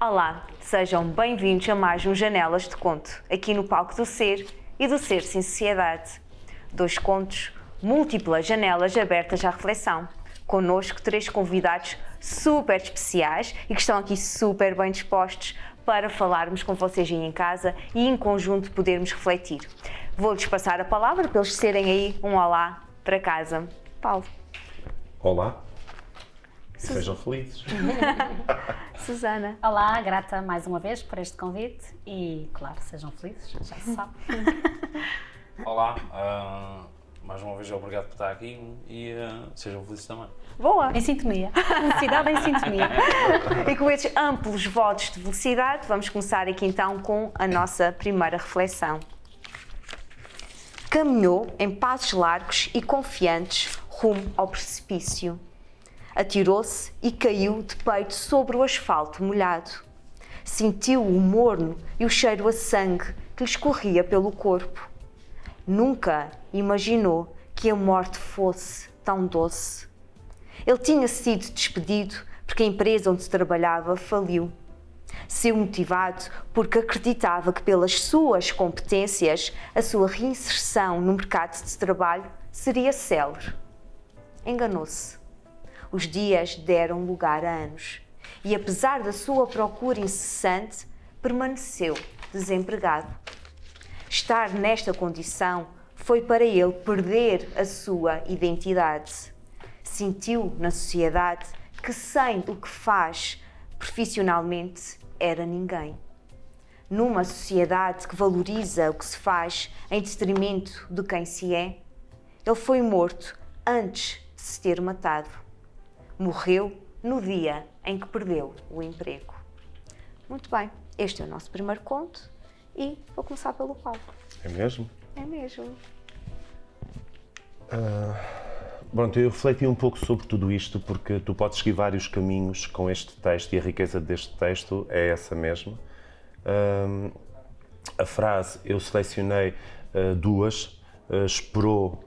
Olá, sejam bem-vindos a mais um Janelas de Conto, aqui no palco do Ser e do Ser Sem Sociedade. 2 contos, múltiplas janelas abertas à reflexão. Connosco 3 convidados super especiais e que estão aqui super bem dispostos para falarmos com vocês aí em casa e em conjunto podermos refletir. Vou-lhes passar a palavra para eles serem aí um olá para casa. Paulo. Olá. Sejam felizes. Susana. Olá, grata mais uma vez por este convite e, claro, sejam felizes, já se sabe. Olá, mais uma vez obrigado por estar aqui e sejam felizes também. Boa! Em sintonia. Felicidade em sintonia. E com estes amplos votos de velocidade, vamos começar aqui então com a nossa primeira reflexão. Caminhou em passos largos e confiantes rumo ao precipício. Atirou-se e caiu de peito sobre o asfalto molhado. Sentiu o morno e o cheiro a sangue que lhe escorria pelo corpo. Nunca imaginou que a morte fosse tão doce. Ele tinha sido despedido porque a empresa onde trabalhava faliu. Saiu motivado porque acreditava que pelas suas competências a sua reinserção no mercado de trabalho seria célere. Enganou-se. Os dias deram lugar a anos e, apesar da sua procura incessante, permaneceu desempregado. Estar nesta condição foi para ele perder a sua identidade. Sentiu na sociedade que, sem o que faz profissionalmente, era ninguém. Numa sociedade que valoriza o que se faz em detrimento de quem se é, ele foi morto antes de se ter matado. Morreu no dia em que perdeu o emprego. Muito bem, este é o nosso primeiro conto e vou começar pelo Paulo. É mesmo? É mesmo. Pronto, eu refleti um pouco sobre tudo isto porque tu podes seguir vários caminhos com este texto e a riqueza deste texto é essa mesma. A frase, eu selecionei 2, esperou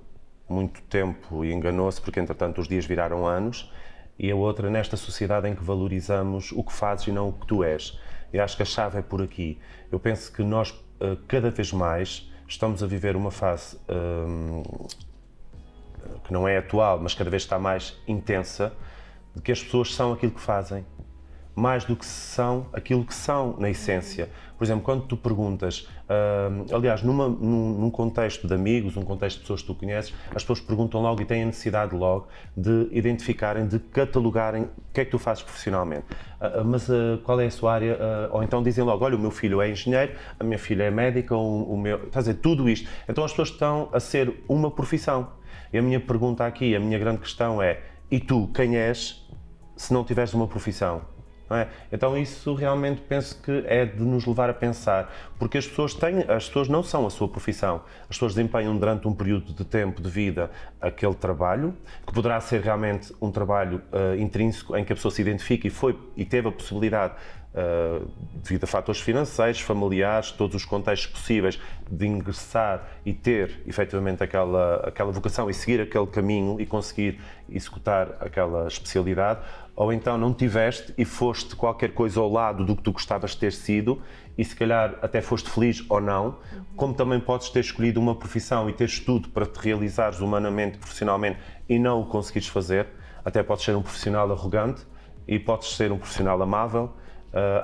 muito tempo e enganou-se porque entretanto os dias viraram anos, e a outra, nesta sociedade em que valorizamos o que fazes e não o que tu és. E acho que a chave é por aqui. Eu penso que nós, cada vez mais, estamos a viver uma fase que não é atual, mas cada vez está mais intensa, de que as pessoas são aquilo que fazem, mais do que são aquilo que são na essência. Por exemplo, quando tu perguntas, aliás, num contexto de amigos, num contexto de pessoas que tu conheces, as pessoas perguntam logo e têm a necessidade logo de identificarem, de catalogarem o que é que tu fazes profissionalmente. Mas qual é a sua área? Ou então dizem logo, olha, o meu filho é engenheiro, a minha filha é médica, o meu... Estás a dizer, tudo isto. Então as pessoas estão a ser uma profissão. E a minha pergunta aqui, a minha grande questão é, e tu, quem és, se não tiveres uma profissão? Não é? Então isso realmente penso que é de nos levar a pensar, porque as pessoas não são a sua profissão, as pessoas desempenham durante um período de tempo de vida aquele trabalho, que poderá ser realmente um trabalho intrínseco em que a pessoa se identifica e teve a possibilidade, devido a fatores financeiros, familiares, todos os contextos possíveis, de ingressar e ter efetivamente aquela vocação e seguir aquele caminho e conseguir executar aquela especialidade, ou então não tiveste e foste qualquer coisa ao lado do que tu gostavas de ter sido e se calhar até foste feliz ou não, como também podes ter escolhido uma profissão e teres tudo para te realizares humanamente, profissionalmente e não o conseguires fazer, até podes ser um profissional arrogante e podes ser um profissional amável.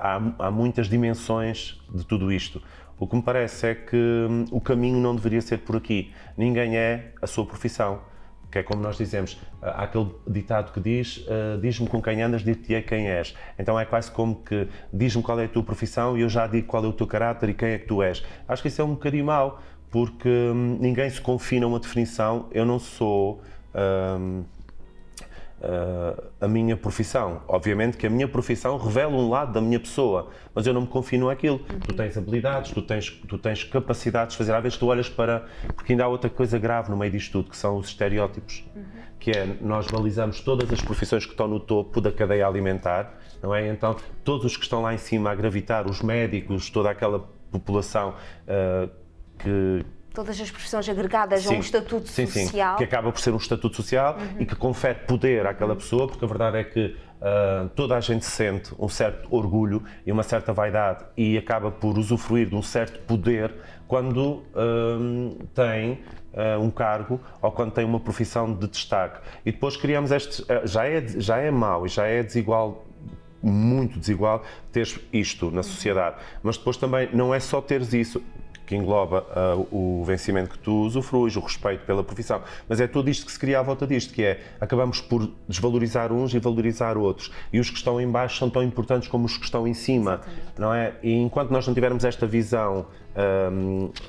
Há muitas dimensões de tudo isto. O que me parece é que o caminho não deveria ser por aqui. Ninguém é a sua profissão, que é como nós dizemos, há aquele ditado que diz, diz-me com quem andas, dir-te-ei quem és. Então é quase como que diz-me qual é a tua profissão e eu já digo qual é o teu caráter e quem é que tu és. Acho que isso é um bocadinho mau, porque ninguém se confina a uma definição. Eu não sou a minha profissão. Obviamente que a minha profissão revela um lado da minha pessoa, mas eu não me confino àquilo. Tu tens habilidades, tu tens capacidades de fazer. Às vezes tu olhas para... Porque ainda há outra coisa grave no meio disto tudo, que são os estereótipos. Que é, nós balizamos todas as profissões que estão no topo da cadeia alimentar, não é? Então, todos os que estão lá em cima a gravitar, os médicos, toda aquela população Todas as profissões agregadas a um estatuto social. Que acaba por ser um estatuto social e que confere poder àquela pessoa, porque a verdade é que toda a gente sente um certo orgulho e uma certa vaidade e acaba por usufruir de um certo poder quando tem um cargo ou quando tem uma profissão de destaque. E depois criamos já é mau e já é desigual, muito desigual, teres isto na sociedade. Mas depois também não é só teres isso, que engloba o vencimento que tu usufruis, o respeito pela profissão, mas é tudo isto que se cria à volta disto, que é, acabamos por desvalorizar uns e valorizar outros, e os que estão em baixo são tão importantes como os que estão em cima, não é? E enquanto nós não tivermos esta visão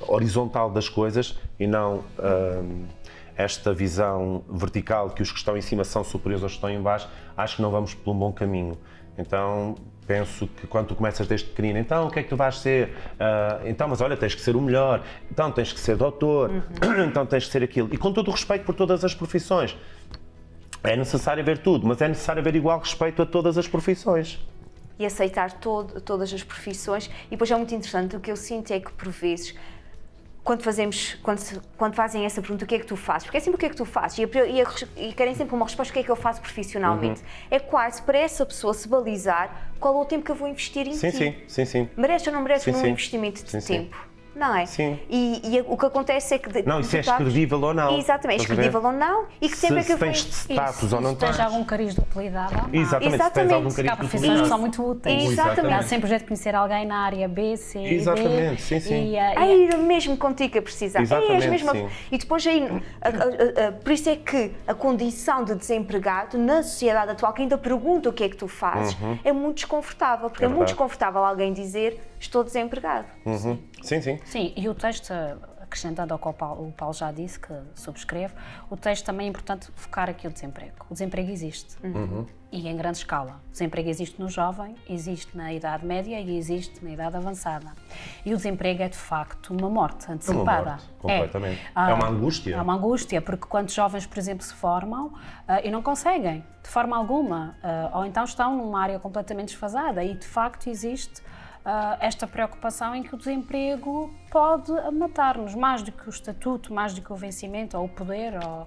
horizontal das coisas e não esta visão vertical, que os que estão em cima são superiores aos que estão em baixo, acho que não vamos por um bom caminho. Então, penso que quando tu começas desde pequenino, então o que é que tu vais ser? Então, mas olha, tens que ser o melhor, então tens que ser doutor, então tens que ser aquilo. E com todo o respeito por todas as profissões. É necessário ver tudo, mas é necessário haver igual respeito a todas as profissões. E aceitar todas as profissões. E depois é muito interessante, o que eu sinto é que por vezes, quando fazem essa pergunta, o que é que tu fazes? Porque é sempre o que é que tu fazes e querem sempre uma resposta, o que é que eu faço profissionalmente? É quase para essa pessoa se balizar qual é o tempo que eu vou investir em ti. Sim. Merece ou não merece um investimento de sim. tempo? Não é? Sim. E o que acontece é que... Não, isso é credível ou não. Exatamente, é credível ou não e que tempo é que eu vou... Se tens status ou não tens. Se tens algum cariz de utilidade ou não. Exatamente, se tens algum cariz de Há profissões utilidade. que são muito úteis. Exatamente. Há sempre o jeito de conhecer alguém na área B, C, Exatamente, D. sim. É mesmo contigo a precisar. Exatamente, sim. E depois aí, por isso é que a condição de desempregado na sociedade atual, que ainda pergunta o que é que tu fazes, é muito desconfortável, porque é muito desconfortável alguém dizer estou desempregado. Sim. Sim, e o texto, acrescentando ao que o Paulo já disse, que subscreve, o texto também é importante focar aqui o desemprego. O desemprego existe. E em grande escala. O desemprego existe no jovem, existe na idade média e existe na idade avançada. E o desemprego é, de facto, uma morte antecipada. Uma morte, completamente. É uma angústia. É uma angústia, porque quantos jovens, por exemplo, se formam e não conseguem, de forma alguma, ou então estão numa área completamente desfasada e, de facto, existe esta preocupação em que o desemprego pode matar-nos, mais do que o estatuto, mais do que o vencimento, ou o poder, ou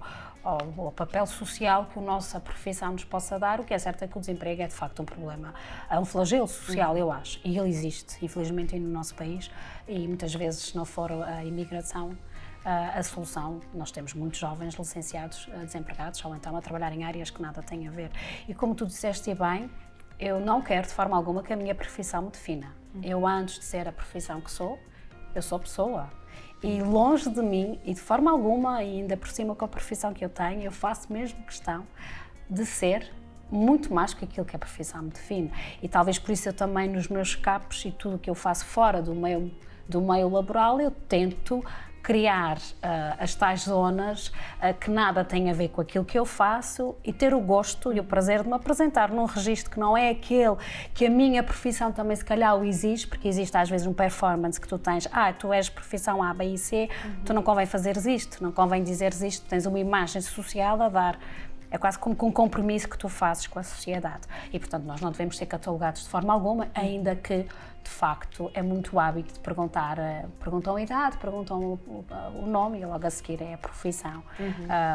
o papel social que a nossa profissão nos possa dar. O que é certo é que o desemprego é de facto um problema, é um flagelo social, eu acho, e ele existe, infelizmente, no nosso país, e muitas vezes, se não for a imigração, a solução, nós temos muitos jovens licenciados desempregados, ou então a trabalhar em áreas que nada têm a ver. E como tu disseste bem, eu não quero de forma alguma que a minha profissão me defina. Eu, antes de ser a profissão que sou, eu sou pessoa. E longe de mim, e de forma alguma, e ainda por cima com a profissão que eu tenho, eu faço mesmo questão de ser muito mais que aquilo que a profissão me define. E talvez por isso eu também, nos meus escapes e tudo o que eu faço fora do meio laboral, eu tento criar as tais zonas que nada têm a ver com aquilo que eu faço e ter o gosto e o prazer de me apresentar num registro que não é aquele que a minha profissão também se calhar o exige, porque existe às vezes um performance que tu tens, tu és profissão A, B e C, tu não convém fazeres isto, não convém dizeres isto, tens uma imagem social a dar. É quase como um compromisso que tu fazes com a sociedade. E, portanto, nós não devemos ser catalogados de forma alguma, ainda que, de facto, é muito hábito de perguntam a idade, perguntam o nome e logo a seguir é a profissão.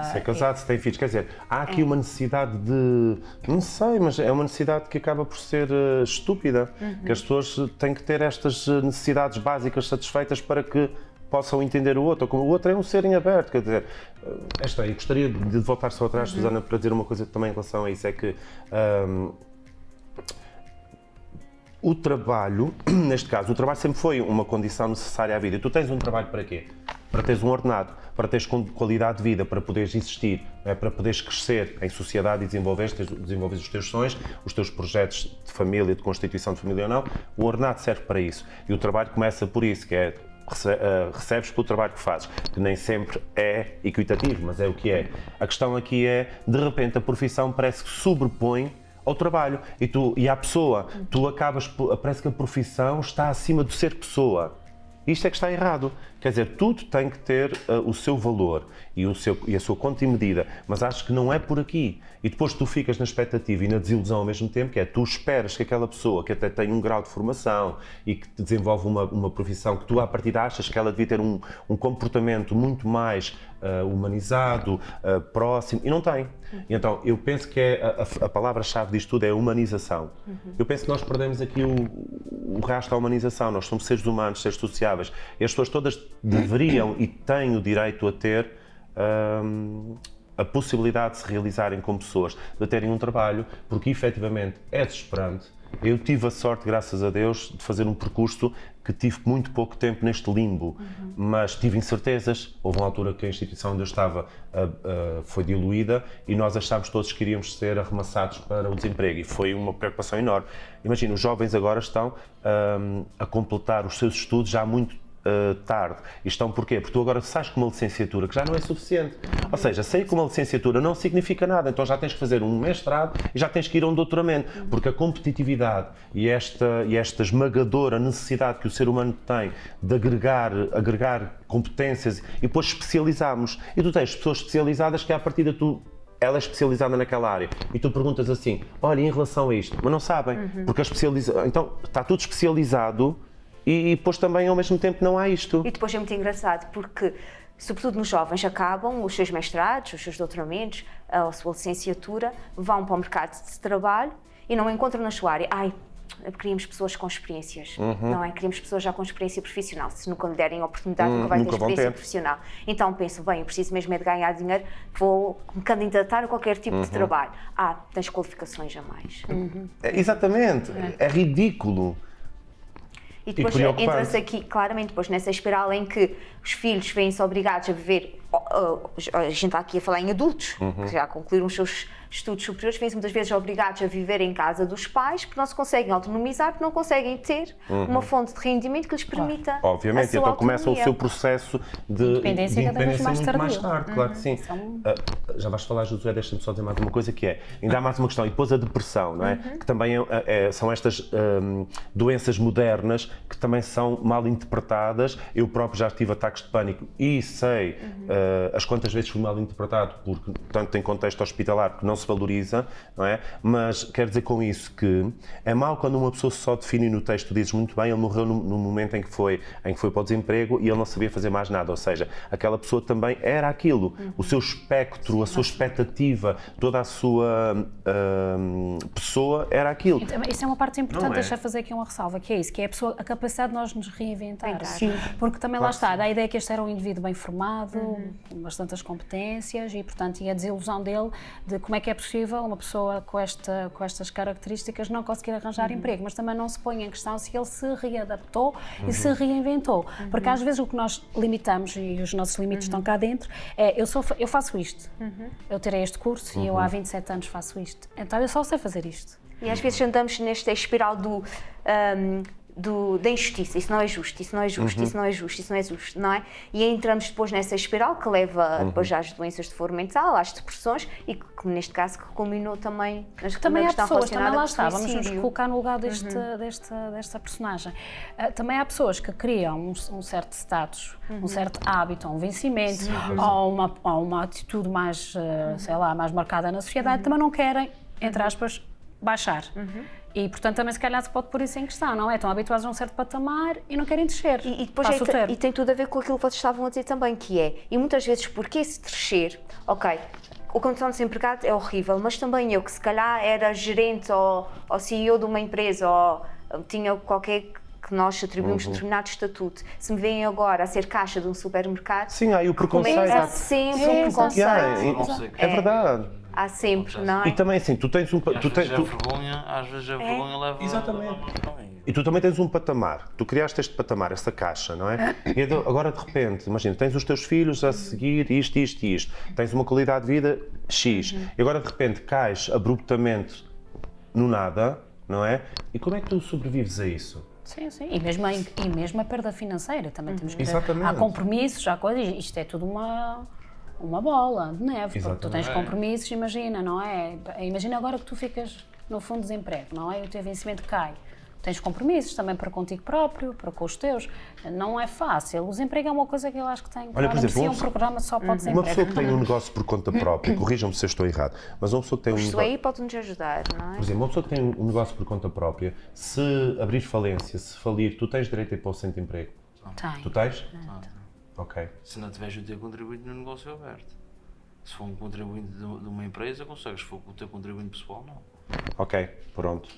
Se é casado, se tem filhos, quer dizer, há aqui uma necessidade de, não sei, mas é uma necessidade que acaba por ser estúpida, que as pessoas têm que ter estas necessidades básicas satisfeitas para que possam entender o outro, como o outro é um ser em aberto, quer dizer, eu gostaria de voltar só atrás, Susana, para dizer uma coisa também em relação a isso, é que o trabalho, neste caso, o trabalho sempre foi uma condição necessária à vida. E tu tens um trabalho para quê? Para teres um ordenado, para teres qualidade de vida, para poderes existir, para poderes crescer em sociedade e desenvolveres os teus sonhos, os teus projetos de família, de constituição de família ou não. O ordenado serve para isso. E o trabalho começa por isso, que é recebes pelo trabalho que fazes, que nem sempre é equitativo, mas é o que é. A questão aqui é, de repente, a profissão parece que sobrepõe ao trabalho e à pessoa. Tu parece que a profissão está acima do ser pessoa. Isto é que está errado. Quer dizer, tudo tem que ter o seu valor e a sua conta e medida, mas acho que não é por aqui. E depois tu ficas na expectativa e na desilusão ao mesmo tempo, que é tu esperas que aquela pessoa que até tem um grau de formação e que desenvolve uma profissão que tu à partida achas que ela devia ter um comportamento muito mais humanizado, próximo, e não tem. E então, eu penso que a palavra-chave disto tudo é a humanização. Eu penso que nós perdemos aqui o rastro da humanização. Nós somos seres humanos, seres sociáveis, e as pessoas todas deveriam e têm o direito a ter a possibilidade de se realizarem como pessoas, de terem um trabalho, porque efetivamente é desesperante. Eu tive a sorte, graças a Deus, de fazer um percurso que tive muito pouco tempo neste limbo, mas tive incertezas. Houve uma altura que a instituição onde eu estava foi diluída e nós achámos todos que iríamos ser arremessados para o desemprego, e foi uma preocupação enorme. Imagina, os jovens agora estão a completar os seus estudos já muito tarde. E estão porquê? Porque tu agora sais com uma licenciatura que já não é suficiente. Ou seja, sair com uma licenciatura não significa nada, então já tens que fazer um mestrado e já tens que ir a um doutoramento, porque a competitividade e esta esmagadora necessidade que o ser humano tem de agregar competências e depois especializarmos. E tu tens pessoas especializadas que à partida ela é especializada naquela área e tu perguntas assim, olha, em relação a isto, mas não sabem, porque então está tudo especializado. E depois também, ao mesmo tempo, não há isto. E depois é muito engraçado, porque, sobretudo nos jovens, acabam os seus mestrados, os seus doutoramentos, a sua licenciatura, vão para o mercado de trabalho e não encontram na sua área. Queríamos pessoas com experiências, não é? Queríamos pessoas já com experiência profissional. Se nunca lhe derem a oportunidade, nunca vai ter experiência profissional. Então penso, bem, eu preciso mesmo é de ganhar dinheiro, vou me candidatar a qualquer tipo de trabalho. Tens qualificações a mais. Exatamente, é ridículo. E depois entra-se aqui, claramente, depois nessa espiral em que os filhos vêm-se obrigados a viver, a gente está aqui a falar em adultos, que já concluíram os seus estudos superiores, vêm-se muitas vezes obrigados a viver em casa dos pais, porque não se conseguem autonomizar, porque não conseguem ter uma fonte de rendimento que lhes permita Obviamente, então começa o seu processo de independência cada vez mais muito mais tardio. tarde, claro que sim. Já vais falar, Josué, deixa-me só dizer mais uma coisa, que é, ainda há mais uma questão, e depois a depressão, não é? Que também são estas doenças modernas que também são mal interpretadas. Eu próprio já tive ataques de pânico e sei as quantas vezes fui mal interpretado, porque tanto em contexto hospitalar, que não se valoriza, não é? Mas quero dizer com isso que é mau quando uma pessoa só define no texto, dizes muito bem, ele morreu no momento em que foi para o desemprego e ele não sabia fazer mais nada, ou seja, aquela pessoa também era aquilo, o seu espectro, a sua expectativa, toda a sua pessoa era aquilo. Isso é uma parte importante, deixa eu fazer aqui uma ressalva, que é isso, que é a capacidade de nós nos reinventarmos. Sim. Porque também lá está, dá a ideia que este era um indivíduo bem formado, com bastantes competências e, portanto, e a desilusão dele de como é que é possível uma pessoa com estas características não conseguir arranjar emprego, mas também não se põe em questão se ele se readaptou e se reinventou, porque às vezes o que nós limitamos, e os nossos limites estão cá dentro, é eu faço isto, eu tirei este curso e eu há 27 anos faço isto, então eu só sei fazer isto. E às vezes andamos nesta espiral da injustiça, isso não é justo, isso não é justo, isso não é justo, isso não é justo, não é? E entramos depois nessa espiral que leva depois às doenças de foro mental, às depressões e que neste caso que culminou também nas também há pessoas, também lá está, vamos nos colocar no lugar desta personagem. Também há pessoas que criam um certo status, um certo hábito, um vencimento, ou uma atitude mais, sei lá, mais marcada na sociedade, também não querem, entre aspas, baixar. E, portanto, também se calhar se pode pôr isso em questão, não é? Estão habituados a um certo patamar e não querem descer. E depois e tem tudo a ver com aquilo que vocês estavam a dizer também, que é, e muitas vezes porque esse descer, ok, o condição de desempregado é horrível, mas também eu, que se calhar era gerente ou CEO de uma empresa ou tinha qualquer que nós atribuímos determinado estatuto, se me veem agora a ser caixa de um supermercado... Sim, aí o preconceito... Há sempre um preconceito. É verdade. Há sempre, não é? E também assim, tu tens um... Às vezes a vergonha leva... Exatamente. E tu também tens um patamar, tu criaste este patamar, esta caixa, não é? E agora de repente, imagina, tens os teus filhos a seguir isto, tens uma qualidade de vida X, e agora de repente cais abruptamente no nada, não é? E como é que tu sobrevives a isso? Sim, sim. E mesmo a perda financeira, também temos que... Exatamente. Há compromissos, há coisas, isto é tudo uma bola de neve, porque tu tens compromissos, imagina, não é? Imagina agora que tu ficas no fundo de desemprego, não é? E o teu vencimento cai. tens compromissos também para contigo próprio, para com os teus. Não é fácil. O desemprego é uma coisa que eu acho que tem. Olha, por exemplo, um programa só para o Uma desemprego. pessoa que tem um negócio por conta própria, corrijam-me se eu estou errado, mas uma pessoa que tem um Isto negócio... aí pode-nos ajudar, não é? Por exemplo, uma pessoa que tem um negócio por conta própria, se abrir falência, se falir, tu tens direito a ir para o centro de emprego? Tem. Tu tens? Ok. Se não tiveres o teu contribuinte no negócio aberto. Se for um contribuinte de uma empresa, consegues. Se for com o teu contribuinte pessoal, não. Ok, pronto.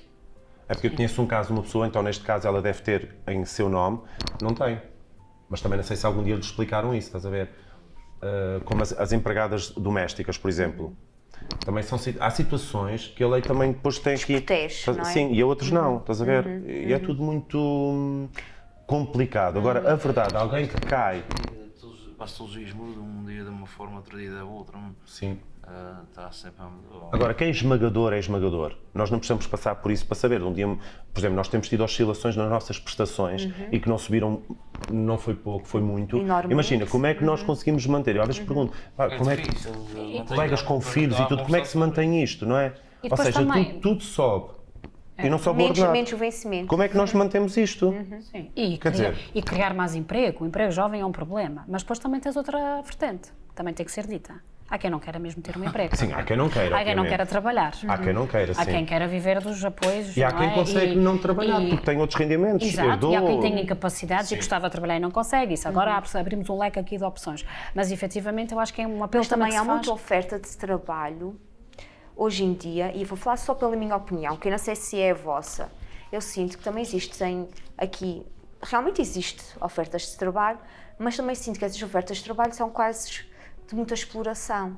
É porque eu conheço um caso de uma pessoa, então neste caso ela deve ter em seu nome, não tem. Mas também não sei se algum dia lhe explicaram isso, estás a ver? Como as empregadas domésticas, por exemplo. Também há situações que a lei também depois tem aqui... Desprotege, não é? Sim, e a outros não, estás a ver? E é tudo muito complicado. Agora, a verdade, alguém que cai... Basta os dias mudam, um dia de uma forma, outro dia da outra. Sim. Está sempre a mudar. Agora, quem é esmagador é esmagador. Nós não precisamos passar por isso para saber. Um dia, por exemplo, nós temos tido oscilações nas nossas prestações e que não subiram, não foi pouco, foi muito. Enormemente. Imagina, como é que nós conseguimos manter? Eu às vezes pergunto, pá, como é que difícil, colegas com filhos e tudo, como é que se mantém isto, não é? E Ou depois seja, também- tudo sobe e não sobe o ordenado. Menos o vencimento. Como é que nós mantemos isto? Sim. E, Quer dizer- e criar mais emprego. O emprego jovem é um problema. Mas depois também tens outra vertente. Também tem que ser dita. Há quem não queira mesmo ter um emprego. Sim, há quem não queira, Há quem não obviamente. queira trabalhar. Há quem não queira, Há sim. quem queira viver dos apoios. E há não quem é? consegue não trabalhar porque tem outros rendimentos. Exato, e há quem herdou. tenha incapacidades e gostava de trabalhar e não consegue. Isso agora abrimos um leque aqui de opções. Mas efetivamente eu acho que é um apelo Mas também que há se faz. muita oferta de trabalho hoje em dia, e vou falar só pela minha opinião, que eu não sei se é a vossa. Eu sinto que também existem aqui, realmente existe ofertas de trabalho, mas também sinto que essas ofertas de trabalho são quase de muita exploração.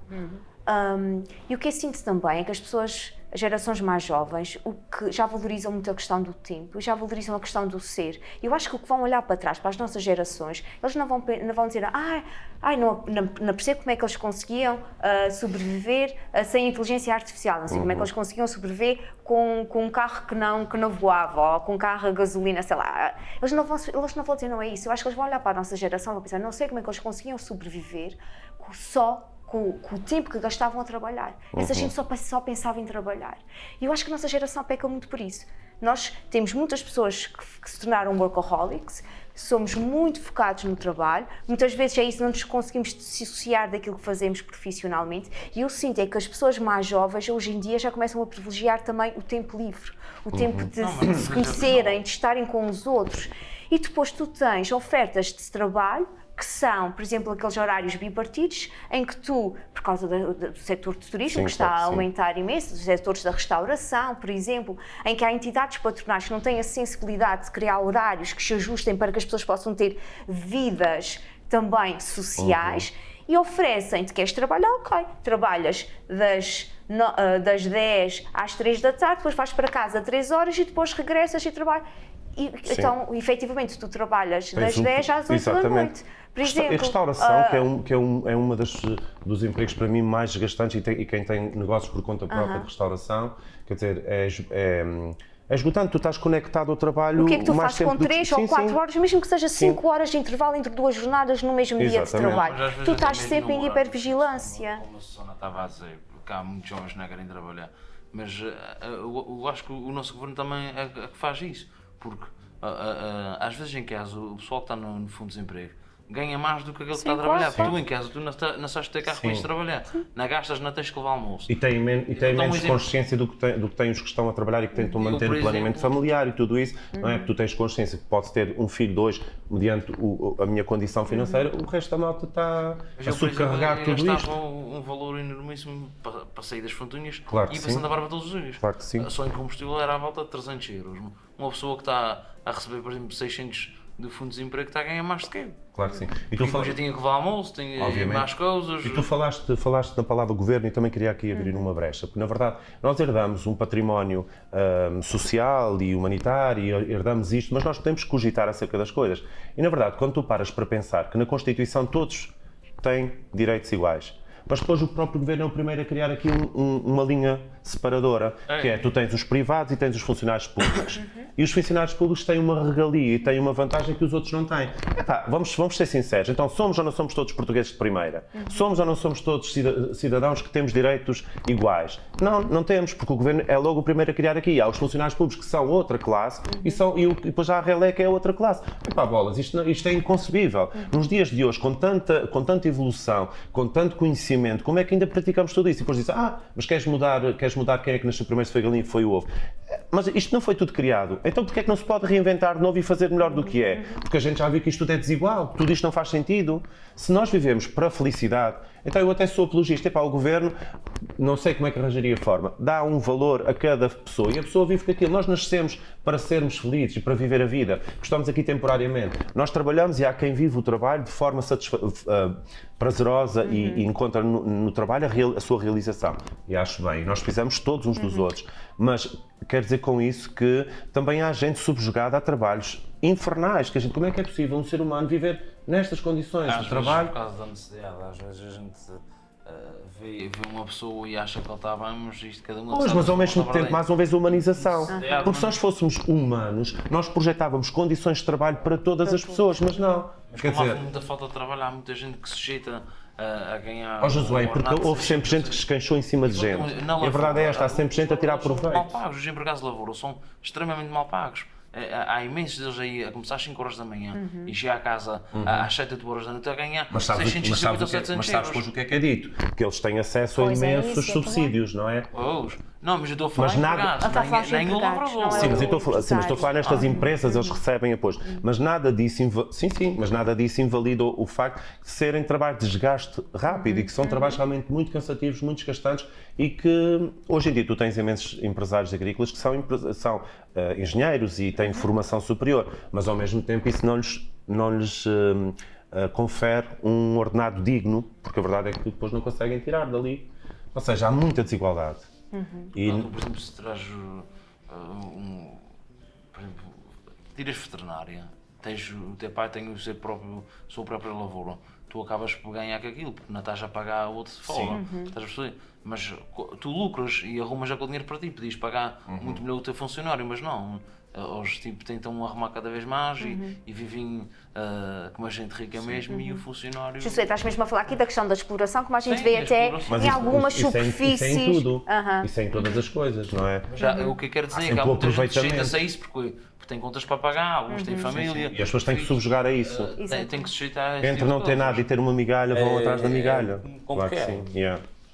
E o que eu sinto também é que as pessoas, as gerações mais jovens, o que já valorizam muito a questão do tempo, já valorizam a questão do ser. Eu acho que o que vão olhar para trás, para as nossas gerações, eles não vão dizer não percebo como é que eles conseguiam sobreviver sem inteligência artificial, não sei como é que eles conseguiam sobreviver com um carro que não voava, ou com um carro a gasolina, sei lá. Eles não vão dizer não é isso. Eu acho que eles vão olhar para a nossa geração e vão pensar, não sei como é que eles conseguiam sobreviver com o tempo que gastavam a trabalhar. Essa gente só pensava em trabalhar. E eu acho que a nossa geração peca muito por isso. Nós temos muitas pessoas que se tornaram workaholics, somos muito focados no trabalho, muitas vezes é isso, não nos conseguimos dissociar daquilo que fazemos profissionalmente, e eu sinto é que as pessoas mais jovens hoje em dia já começam a privilegiar também o tempo livre, o tempo de se conhecerem, de estarem com os outros. E depois tu tens ofertas de trabalho que são, por exemplo, aqueles horários bipartidos em que tu, por causa do setor de turismo, Sim, é que está claro que a sim. aumentar imenso, os setores da restauração, por exemplo, em que há entidades patronais que não têm a sensibilidade de criar horários que se ajustem para que as pessoas possam ter vidas também sociais e oferecem-te, queres trabalhar, ok, trabalhas das 10 às 3 da tarde, depois vais para casa 3 horas e depois regressas e trabalhas. Então, efetivamente, tu trabalhas das 10 às 8 da noite. Por exemplo, E restauração, que é uma dos empregos para mim mais desgastantes e quem tem negócios por conta própria de restauração, quer dizer, é esgotante, tu estás conectado ao trabalho. o que é que tu mais fazes tempo com do que- 3 ou sim, 4 sim. horas, mesmo que seja 5 horas de intervalo entre 2 jornadas no mesmo dia de Exatamente. trabalho? Mas às vezes Tu até estás mesmo sempre no em horário, hipervigilância. Como a Susana estava a dizer, porque há muitos jovens que não querem trabalhar. Mas eu acho que o nosso governo também é que faz isso. Porque às vezes em casa o pessoal que está no fundo de desemprego ganha mais do que aquele que está a trabalhar. claro. Tu em casa, tu não sabes ter carro para ir trabalhar. Não gastas, não tens que levar almoço. E tem Então, menos exemplo. consciência do que têm os que estão a trabalhar e que tentam manter por o planeamento exemplo- familiar e tudo isso, não é? Porque tu tens consciência que podes ter um filho, 2, mediante a minha condição financeira, o resto da malta está Mas a eu, por exemplo, subcarregar eu tudo gastava isto. um valor enormíssimo para sair das frontinhas Claro que e sim. passando a barba todos os dias. Claro que sim. Só em combustível era à volta de 300 euros. Uma pessoa que está a receber, por exemplo, 600 de fundo de desemprego está a ganhar mais do que eu. Claro que sim. E E depois eu tinha que levar almoço, tinha Obviamente. mais coisas. E tu falaste na palavra governo e também queria aqui abrir uma brecha, porque na verdade nós herdamos um património social e humanitário, e herdamos isto, mas nós temos que cogitar acerca das coisas. E na verdade, quando tu paras para pensar que na Constituição todos têm direitos iguais, mas depois o próprio governo é o primeiro a criar aqui uma linha separadora, que é, tu tens os privados e tens os funcionários públicos. E os funcionários públicos têm uma regalia e têm uma vantagem que os outros não têm. Epá, vamos ser sinceros, então somos ou não somos todos portugueses de primeira? Somos ou não somos todos cidadãos que temos direitos iguais? Não temos, porque o governo é logo o primeiro a criar aqui. Há os funcionários públicos que são outra classe e depois há a relé que é outra classe. Epá, bolas, isto é inconcebível. Nos dias de hoje, com tanta evolução, com tanto conhecimento, como é que ainda praticamos tudo isso? E depois dizem, mas queres mudar quem é que nasceu primeiro, se foi a galinha e foi o ovo? Mas isto não foi tudo criado. Então porquê é que não se pode reinventar de novo e fazer melhor do que é? Porque a gente já viu que isto tudo é desigual, tudo isto não faz sentido. Se nós vivemos para a felicidade, então eu até sou apologista, o governo, não sei como é que arranjaria a forma, dá um valor a cada pessoa e a pessoa vive com aquilo. Nós nascemos para sermos felizes e para viver a vida, estamos aqui temporariamente. Nós trabalhamos e há quem vive o trabalho de forma prazerosa e encontra no trabalho a sua realização. E acho bem, nós precisamos todos uns dos outros, mas quer dizer com isso que também há gente subjugada a trabalhos infernais, que como é que é possível um ser humano viver nestas condições de trabalho? Por causa da necessidade, às vezes a gente vê uma pessoa e acha que ele está bem, mas isto cada um... Mas ao mesmo tempo, mais uma vez, a humanização. Porque se nós fóssemos humanos, nós projetávamos condições de trabalho para todas as pessoas, mas não. Mas quer dizer, há muita falta de trabalho, há muita gente que se sujeita a ganhar... Josué, porque houve sempre gente que se queixou em cima de gente. E a verdade é esta, há sempre gente a tirar proveito. Mal pagos, os empregados de lavoura são extremamente mal pagos. Há imensos deles aí a começar às 5 horas da manhã e chegar a casa às 7, 8 horas da noite a ganhar 650 ou 700 euros. Mas sabes depois o que é dito? Que eles têm acesso a imensos subsídios, não é? Não, mas eu estou a falar empregados, nem o lavrador. Sim, mas estou a falar nestas empresas, eles recebem apoio. Mas nada disso, mas nada disso invalida o facto de serem trabalhos de desgaste rápido e que são trabalhos realmente muito cansativos, muito desgastantes e que hoje em dia tu tens imensos empresários agrícolas que são engenheiros e têm formação superior, mas ao mesmo tempo isso não lhes confere um ordenado digno, porque a verdade é que depois não conseguem tirar dali. Ou seja, há muita desigualdade. E... por exemplo, se traz por exemplo, tiras veterinária, o teu pai tem sua própria lavoura, tu acabas por ganhar com aquilo, porque não estás a pagar o outro de fora, estás a perceber? Mas tu lucras e arrumas aquele dinheiro para ti, podias pagar muito melhor o teu funcionário, mas não. Eles tentam arrumar cada vez mais e vivem como a gente rica mesmo e o funcionário... José, estás mesmo a falar aqui da questão da exploração, como a gente vê até em algumas superfícies. Isso é em tudo, isso é em todas as coisas, não é? O que eu quero dizer é que há muita gente que sujeita-se a isso porque tem contas para pagar, alguns têm família... E as pessoas têm que subjugar a isso. Têm que se sujeitar a isso. Entre não ter nada e ter uma migalha, vão atrás da migalha. Claro que sim.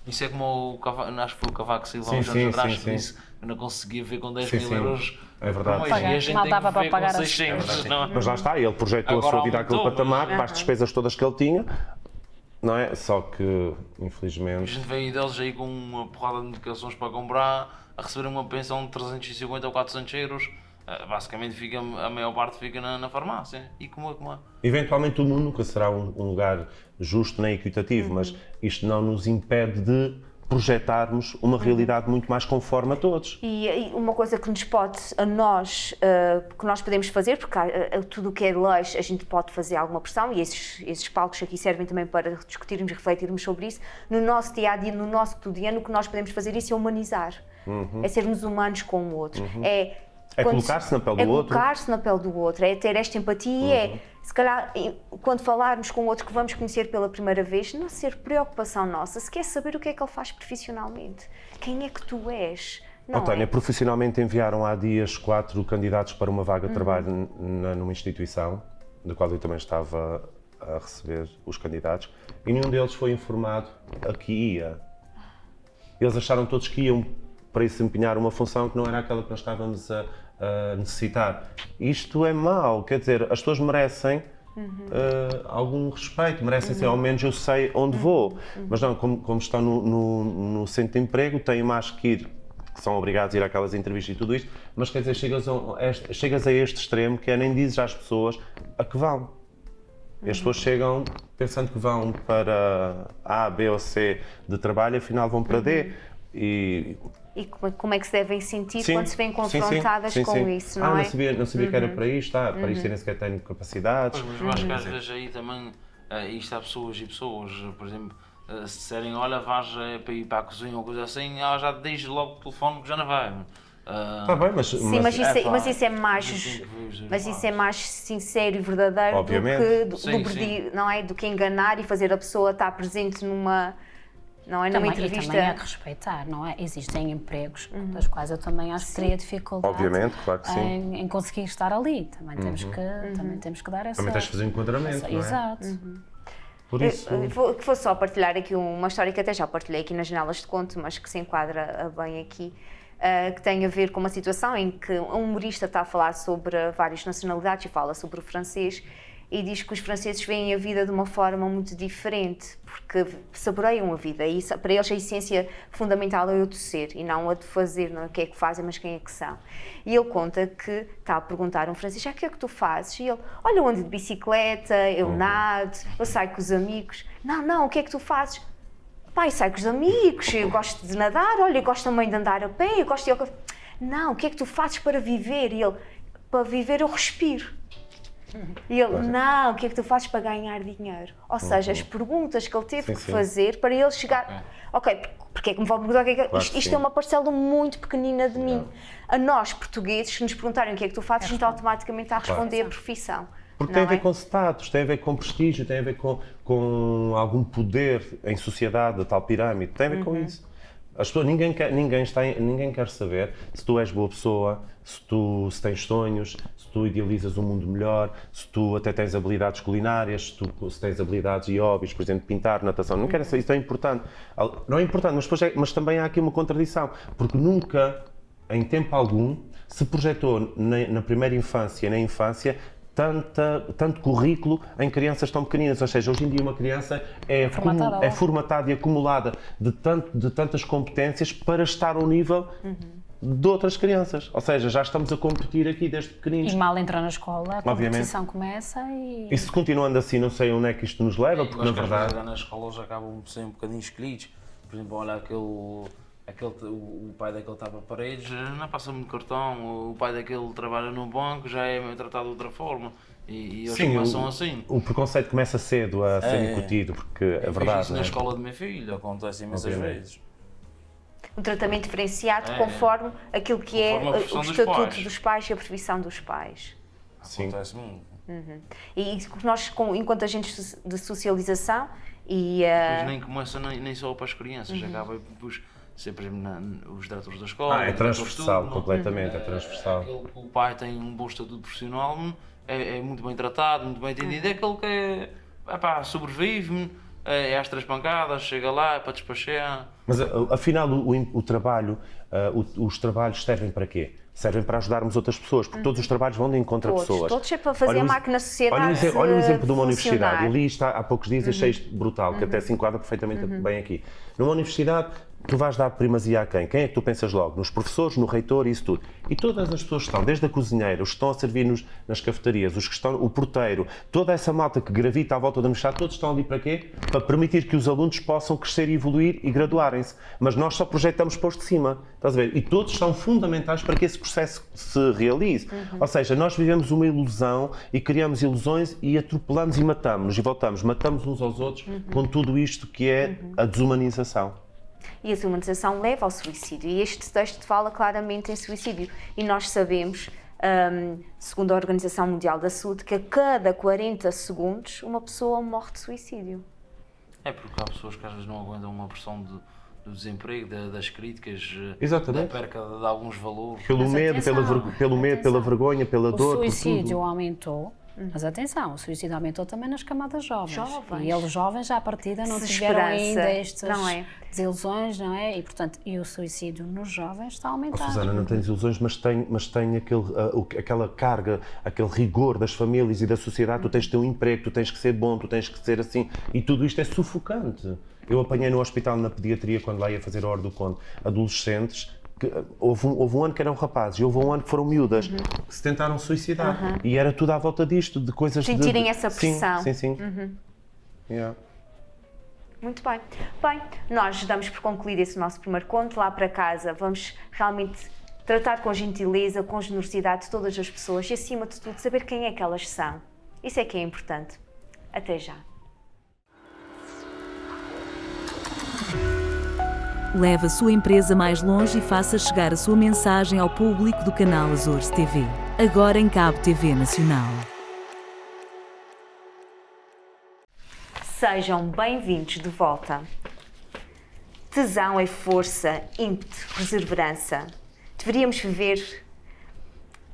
Isso é como o Cavaco, acho que foi o Cavaco Silva há uns anos atrás que disse que não conseguia ver com 10 mil euros. É verdade. E a gente tem que ver com 600. Mas lá está, ele projetou a sua vida àquele patamar, para as despesas todas que ele tinha, não é? Só que, infelizmente... A gente vem deles aí com uma porrada de medicações para comprar, a receber uma pensão de 350 ou 400 euros. Basicamente a maior parte fica na farmácia. E como é? Eventualmente o mundo nunca será um lugar justo nem equitativo, mas isto não nos impede de projetarmos uma realidade muito mais conforme a todos. E uma coisa que nos pode, a nós, que nós podemos fazer, porque tudo o que é leis a gente pode fazer alguma pressão e esses palcos aqui servem também para discutirmos e refletirmos sobre isso, no nosso dia-a-dia, no nosso cotidiano, o que nós podemos fazer isso é humanizar, é sermos humanos com o outro, é colocar-se na pele do outro. É colocar-se na pele do outro, é ter esta empatia, se calhar, quando falarmos com o outro que vamos conhecer pela primeira vez, não ser preocupação nossa, se quer saber o que é que ele faz profissionalmente, quem é que tu és. Tânia, profissionalmente enviaram há dias 4 candidatos para uma vaga de trabalho numa instituição, da qual eu também estava a receber os candidatos, e nenhum deles foi informado a que ia. Eles acharam todos que iam para desempenhar uma função que não era aquela que nós estávamos a necessitar. Isto é mau, quer dizer, as pessoas merecem algum respeito, merecem ser, ao menos eu sei onde vou. Mas não, como estão no centro de emprego, têm mais que ir, que são obrigados a ir àquelas entrevistas e tudo isto, mas quer dizer, chegas a este extremo que é nem dizes às pessoas a que vão. E as pessoas chegam pensando que vão para A, B ou C de trabalho, afinal vão para D. E como é que se devem sentir quando se veem confrontadas com isso, não é? Não sabia que era para isto, para isto eu nem sequer tenho capacidades. Mas eu acho que às vezes aí também, isto há pessoas e pessoas, por exemplo, Se disserem, olha, vais para ir para a cozinha ou coisa assim, ela já diz logo o telefone que já não vai. Está bem, mas... Sim, mas isso é mais, mas isso é mais sincero e verdadeiro Obviamente. do que, Sim. não é? Do que enganar e fazer a pessoa estar presente numa, não é? Numa Também, entrevista. e também há que respeitar, não é? Existem empregos das quais eu também acho que teria dificuldade Obviamente, claro que sim. em conseguir estar ali. Também temos que dar essa... Também tens de fazer um enquadramento, não é? Exato. Por isso... Vou só partilhar aqui uma história que até já partilhei aqui nas Janelas de Conto, mas que se enquadra bem aqui, que tem a ver com uma situação em que um humorista está a falar sobre várias nacionalidades e fala sobre o francês e diz que os franceses veem a vida de uma forma muito diferente, porque saboreiam a vida e para eles a essência fundamental é o de ser e não a de fazer, não é o que é que fazem, mas quem é que são. E ele conta que está a perguntar a um francês, o que é que tu fazes? E ele, olha, eu ando de bicicleta, eu nado, eu saio com os amigos. Não, o que é que tu fazes? Pai, saio com os amigos, eu gosto de nadar, olha, eu gosto também de andar a pé, eu gosto de... Não, o que é que tu fazes para viver? E ele, para viver eu respiro. E ele, não, o que é que tu fazes para ganhar dinheiro? Ou seja, as perguntas que ele teve que fazer para ele chegar... Ok, porque é que me vão perguntar o que é que... Claro Isto é uma parcela muito pequenina de mim. A nós, portugueses, se nos perguntarem o que é que tu fazes, a gente automaticamente está a responder a profissão. Porque tem a ver com status, tem a ver com prestígio, tem a ver com algum poder em sociedade, a tal pirâmide, tem a ver com isso. As pessoas, ninguém quer saber se tu és boa pessoa, se tens sonhos, se tu idealizas um mundo melhor, se tu até tens habilidades culinárias, se tens habilidades e hobbies, por exemplo, pintar, natação. Não quero saber, isso é importante. Não é importante, mas também há aqui uma contradição, porque nunca, em tempo algum, se projetou na primeira infância, na infância, tanto currículo em crianças tão pequeninas, ou seja, hoje em dia uma criança é formatada e acumulada de tantas competências para estar ao nível de outras crianças, ou seja, já estamos a competir aqui desde pequeninos. E mal entra na escola, a competição Obviamente. começa e... E se continuando assim, não sei onde é que isto nos leva, porque na verdade... nas escolas acabam por ser um bocadinho escolhidos. Por exemplo, olha o pai daquele tapa paredes, não passa muito cartão, o pai daquele trabalha num banco, já é tratado de outra forma. E eles começam assim. O preconceito começa cedo a ser incutido, porque é verdade. Isso na escola do meu filho acontece imensas vezes. Um tratamento diferenciado conforme aquilo que é o estatuto dos pais e a profissão dos pais. Acontece muito. E nós, enquanto agentes de socialização e... Depois nem começa nem só para as crianças, acaba depois ser, por exemplo, os diretores da escola. É transversal, completamente, é transversal. O pai tem um bom estatuto profissional, é muito bem tratado, muito bem entendido, é aquele que sobrevive, é às 3 pancadas, chega lá, é para despachar. Mas afinal o trabalho, os trabalhos servem para quê? Servem para ajudarmos outras pessoas, porque todos os trabalhos vão de encontro a pessoas. Todos é para fazer a máquina sociedade. Olha o exemplo de uma universidade. Eu li isto há poucos dias e achei isto brutal, que até se enquadra perfeitamente bem aqui. Numa universidade, tu vais dar primazia a quem? Quem é que tu pensas logo? Nos professores, no reitor e isso tudo. E todas as pessoas que estão, desde a cozinheira, os que estão a servir nas cafetarias, os que estão, o porteiro, toda essa malta que gravita à volta da universidade, todos estão ali para quê? Para permitir que os alunos possam crescer e evoluir e graduarem-se. Mas nós só projetamos para os de cima. Estás a ver? E todos são fundamentais para que esse processo se realize. Ou seja, nós vivemos uma ilusão e criamos ilusões e atropelamos e matamos-nos e voltamos. Matamos uns aos outros com tudo isto que é a desumanização. E a desumanização leva ao suicídio. E este texto fala claramente em suicídio. E nós sabemos, segundo a Organização Mundial da Saúde, que a cada 40 segundos uma pessoa morre de suicídio. É porque há pessoas que às vezes não aguentam uma pressão do desemprego, das críticas, Exatamente. da perca de alguns valores. Pelo medo, pela vergonha, pela dor, por tudo. O suicídio aumentou. Mas atenção, o suicídio aumentou também nas camadas jovens. E eles jovens já à partida não tiveram ainda estas desilusões, não é? E portanto, o suicídio nos jovens está a aumentar. Susana, não tens ilusões, mas tem aquela carga, aquele rigor das famílias e da sociedade. Tu tens de ter um emprego, tu tens que ser bom, tu tens que ser assim. E tudo isto é sufocante. Eu apanhei no hospital, na pediatria, quando lá ia fazer a hora do conto, adolescentes. Houve um ano que eram rapazes e houve um ano que foram miúdas que se tentaram suicidar e era tudo à volta disto, de coisas... Sentirem essa pressão. Sim. Yeah. Muito bem. Bem, nós damos por concluído esse nosso primeiro conto. Lá para casa vamos realmente tratar com gentileza, com generosidade todas as pessoas e, acima de tudo, saber quem é que elas são. Isso é que é importante. Até já. Leve a sua empresa mais longe e faça chegar a sua mensagem ao público do canal Azores TV. Agora em Cabo TV Nacional. Sejam bem-vindos de volta. Tesão é força, ímpeto, perseverança. Deveríamos viver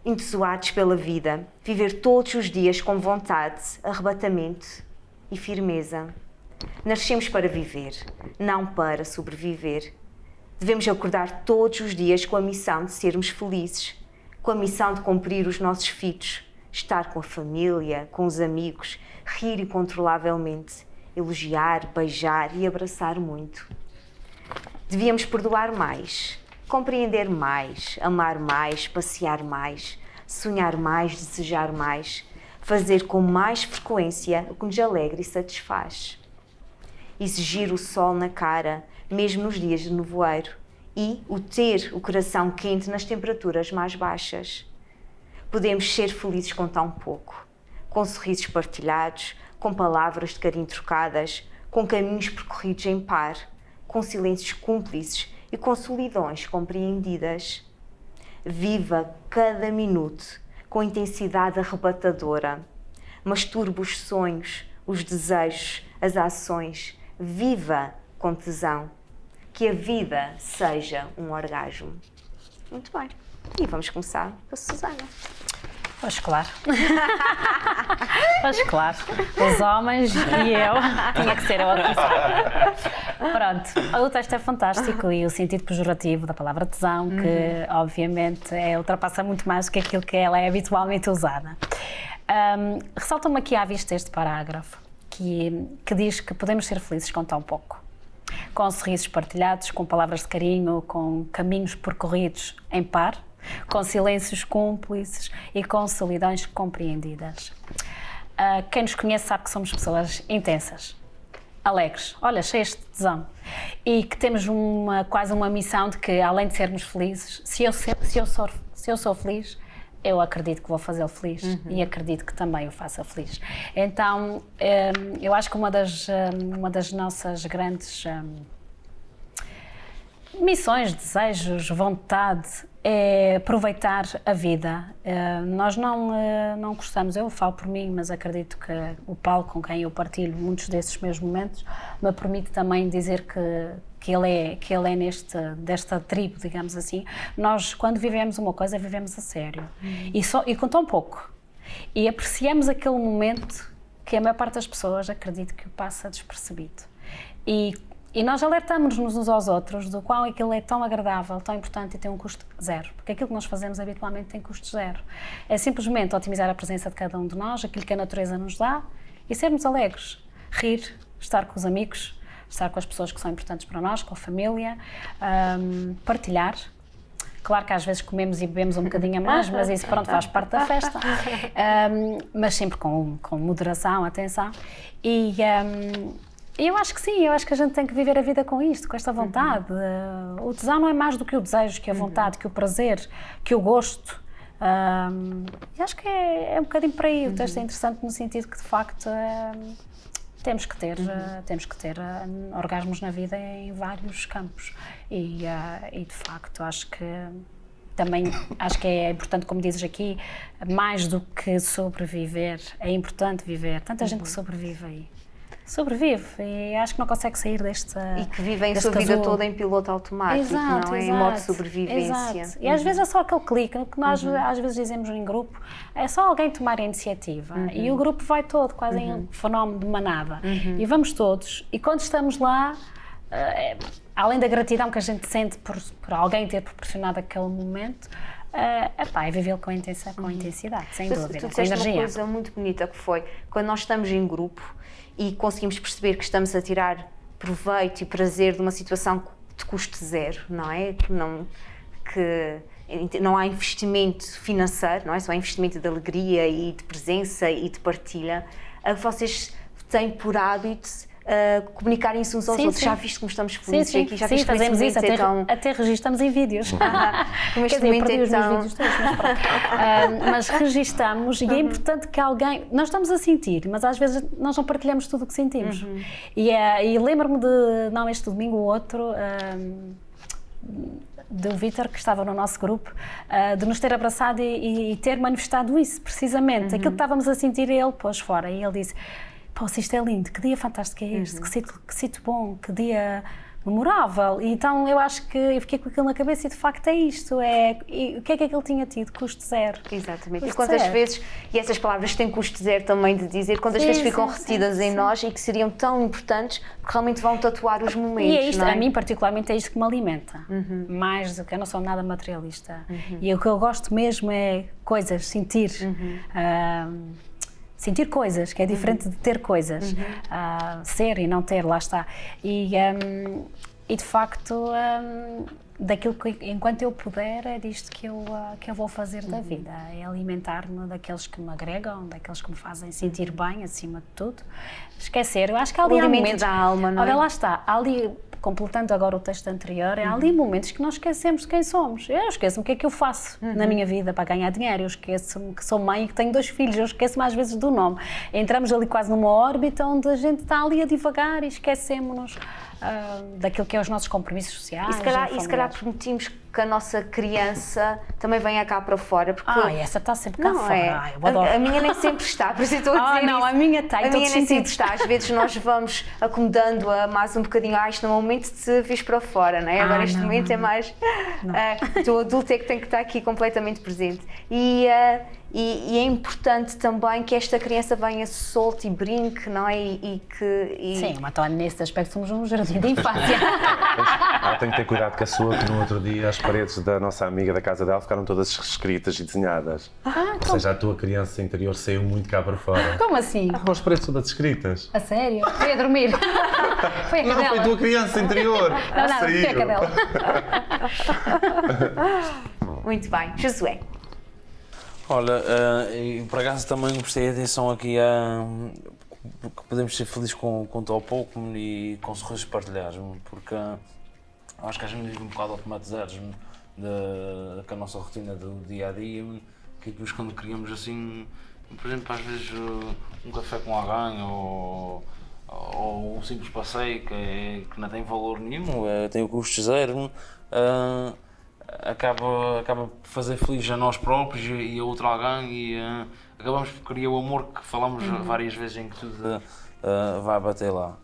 entusiasmados pela vida, viver todos os dias com vontade, arrebatamento e firmeza. Nascemos para viver, não para sobreviver. Devemos acordar todos os dias com a missão de sermos felizes, com a missão de cumprir os nossos fitos, estar com a família, com os amigos, rir incontrolavelmente, elogiar, beijar e abraçar muito. Devíamos perdoar mais, compreender mais, amar mais, passear mais, sonhar mais, desejar mais, fazer com mais frequência o que nos alegra e satisfaz. Exigir o sol na cara, mesmo nos dias de nevoeiro, e o ter o coração quente nas temperaturas mais baixas. Podemos ser felizes com tão pouco, com sorrisos partilhados, com palavras de carinho trocadas, com caminhos percorridos em par, com silêncios cúmplices e com solidões compreendidas. Viva cada minuto com intensidade arrebatadora. Masturbe os sonhos, os desejos, as ações. Viva com tesão. Que a vida seja um orgasmo. Muito bem. E vamos começar com a Susana. Pois claro. Pois claro. Os homens e eu. Tinha que ser eu a começar. Pronto. O texto é fantástico e o sentido pejorativo da palavra tesão, que obviamente ultrapassa muito mais do que aquilo que ela é habitualmente usada. Ressalta-me aqui à vista este parágrafo, que diz que podemos ser felizes com tão pouco. Com sorrisos partilhados, com palavras de carinho, com caminhos percorridos em par, com silêncios cúmplices e com solidões compreendidas. Quem nos conhece sabe que somos pessoas intensas, alegres, olha, cheias de tesão, e que temos quase uma missão de que, além de sermos felizes, se eu sou feliz, eu acredito que vou fazê-lo feliz e acredito que também o faça feliz. Então, eu acho que uma das nossas grandes missões, desejos, vontade é aproveitar a vida. Nós não gostamos, eu falo por mim, mas acredito que o Paulo, com quem eu partilho muitos desses meus momentos, me permite também dizer que ele é desta tribo, digamos assim. Nós, quando vivemos uma coisa, vivemos a sério. E com tão pouco. E apreciamos aquele momento que a maior parte das pessoas, acredito, que o passa despercebido. E nós alertamos-nos uns aos outros do qual aquilo é tão agradável, tão importante e tem um custo zero. Porque aquilo que nós fazemos habitualmente tem custo zero. É simplesmente otimizar a presença de cada um de nós, aquilo que a natureza nos dá, e sermos alegres. Rir, estar com os amigos, estar com as pessoas que são importantes para nós, com a família, partilhar. Claro que às vezes comemos e bebemos um bocadinho a mais, mas isso pronto, faz parte da festa. Mas sempre com moderação, atenção. E eu acho que sim, eu acho que a gente tem que viver a vida com isto, com esta vontade. O tesão não é mais do que o desejo, que a vontade, que o prazer, que o gosto. E acho que é um bocadinho por aí. O texto é interessante no sentido que, de facto, temos que ter orgasmos na vida em vários campos. E de facto, acho que é importante, como dizes aqui, mais do que sobreviver, é importante viver. Tanta gente que sobrevive aí. Sobrevive e acho que não consegue sair deste e que vivem a sua vida toda em piloto automático, não é? Em modo de sobrevivência. Exato. E às vezes é só aquele clique, que nós às vezes dizemos em grupo, é só alguém tomar a iniciativa e o grupo vai todo, quase em um fenómeno de manada. E vamos todos, e quando estamos lá, além da gratidão que a gente sente por alguém ter proporcionado aquele momento, é vivê-lo com intensidade, sem dúvida, tu disseste uma coisa muito bonita que foi, quando nós estamos em grupo e conseguimos perceber que estamos a tirar proveito e prazer de uma situação de custo zero, não é? Que não há investimento financeiro, não é? Só há investimento de alegria e de presença e de partilha. Vocês têm por hábito comunicarem-se uns aos Sim, outros. sim. Já viste como estamos felizes Sim, aqui? Já sim, viste como fazemos este isso, momento até, é tão... até registamos em vídeos. Como Quer este dizer, momento perdi é os meus tão... vídeos todos, mas pronto. Mas registamos e é importante que alguém... Nós estamos a sentir, mas às vezes nós não partilhamos tudo o que sentimos. E lembro-me de, não este domingo, o outro... do Vítor, que estava no nosso grupo, de nos ter abraçado e ter manifestado isso, precisamente. Aquilo que estávamos a sentir, ele pôs fora. E ele disse, pô, se isto é lindo, que dia fantástico é este, que sítio bom, que dia memorável. E então eu acho que eu fiquei com aquilo na cabeça e de facto é isto. E o que é que ele tinha tido? Custo zero. Exatamente. Custo E quantas zero. vezes, e essas palavras têm custo zero também de dizer, quantas Sim, vezes ficam sim, retidas em sim. nós e que seriam tão importantes que realmente vão tatuar os momentos. E é isto, não é? a mim particularmente é isto que me alimenta, mais do que eu não sou nada materialista. E o que eu gosto mesmo é coisas, sentir. Sentir coisas, que é diferente de ter coisas. Ser e não ter, lá está. E de facto, daquilo que, enquanto eu puder, é disto que eu vou fazer da vida. É alimentar-me daqueles que me agregam, daqueles que me fazem sentir bem, acima de tudo. Esquecer, eu acho que há ali O há alimento momentos... da alma, não é? Olha, lá está, há ali... Completando agora o texto anterior, há ali momentos que nós esquecemos de quem somos. Eu esqueço-me o que é que eu faço na minha vida para ganhar dinheiro, eu esqueço-me que sou mãe e que tenho 2 filhos, eu esqueço-me às vezes do nome. Entramos ali quase numa órbita onde a gente está ali a divagar e esquecemos-nos daquilo que é os nossos compromissos sociais. E se calhar familiares. permitimos que a nossa criança também venha cá para fora, porque... Essa está sempre cá Não fora. é? Eu adoro. A minha nem sempre está, por isso eu estou a dizer não, isso. a minha está, em A minha todos nem os sempre sentidos. está. Às vezes nós vamos acomodando-a mais um bocadinho. Isto não é o momento de te vir para fora, não é? Agora este momento é mais... o adulto é que tem que estar aqui completamente presente. E é importante também que esta criança venha solta e brinque, não é? Sim, mas então, nesse aspecto somos um jardim de infância. Ela tem que ter cuidado com a sua, que no outro dia as paredes da nossa amiga da casa dela ficaram todas escritas e desenhadas. Ou seja, a tua criança interior saiu muito cá para fora. Como assim? As paredes todas escritas. A sério? Foi a dormir? Foi a Não, cadela? foi a tua criança interior. Não, foi a cadela. Muito bem. Josué. Olha, e por acaso também prestei atenção aqui porque podemos ser felizes com tão pouco e com sorrisos partilhados, porque acho que às vezes um bocado automatizados com a nossa rotina do dia a dia, que depois quando criamos assim, por exemplo, às vezes um café com alguém ou um simples passeio que não tem valor nenhum, tem o custo zero, acaba por fazer feliz a nós próprios e a outro alguém e acabamos por criar o amor que falamos várias vezes em que tudo vai bater lá.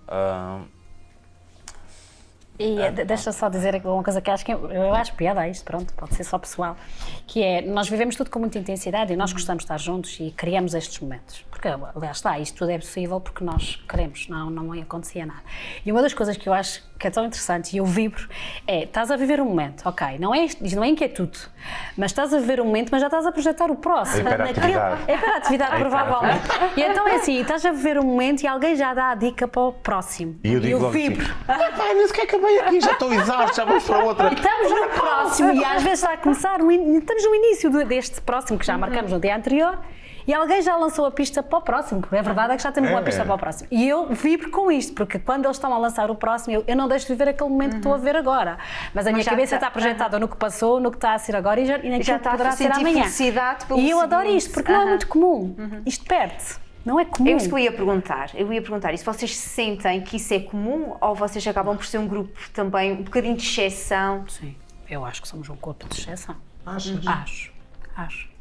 E deixa só dizer aqui uma coisa que acho que eu acho piada a isto, pronto, pode ser só pessoal, que é, nós vivemos tudo com muita intensidade e nós gostamos de estar juntos e criamos estes momentos, porque aliás está, isto tudo é possível porque nós queremos, não acontecia nada. E uma das coisas que eu acho que é tão interessante e eu vibro é, estás a viver um momento, ok, isto não é inquietude, mas estás a viver um momento, mas já estás a projetar o próximo. É hiperatividade. É hiperatividade, provavelmente. E então é assim, estás a viver um momento e alguém já dá a dica para o próximo. E eu digo logo vibro. assim, pai, nem sequer acabei aqui, já estou exausto, já vamos para outra. Estamos no próximo e às vezes está a começar, estamos no início deste próximo que já marcamos no dia anterior e alguém já lançou a pista para o próximo, porque a verdade é que já temos uma pista para o próximo. E eu vibro com isto, porque quando eles estão a lançar o próximo, eu não deixo de viver aquele momento que estou a ver agora. Mas a minha cabeça está projetada no que passou, no que está a ser agora e naquilo já que está poderá a ser sentir amanhã. felicidade pelo E eu adoro seguinte. isto, porque não é muito comum. Isto perde-se. Não é comum. É isso que eu ia perguntar. E se vocês sentem que isso é comum ou vocês acabam por ser um grupo também um bocadinho de exceção? Sim, eu acho que somos um corpo de exceção. Achas? Acho.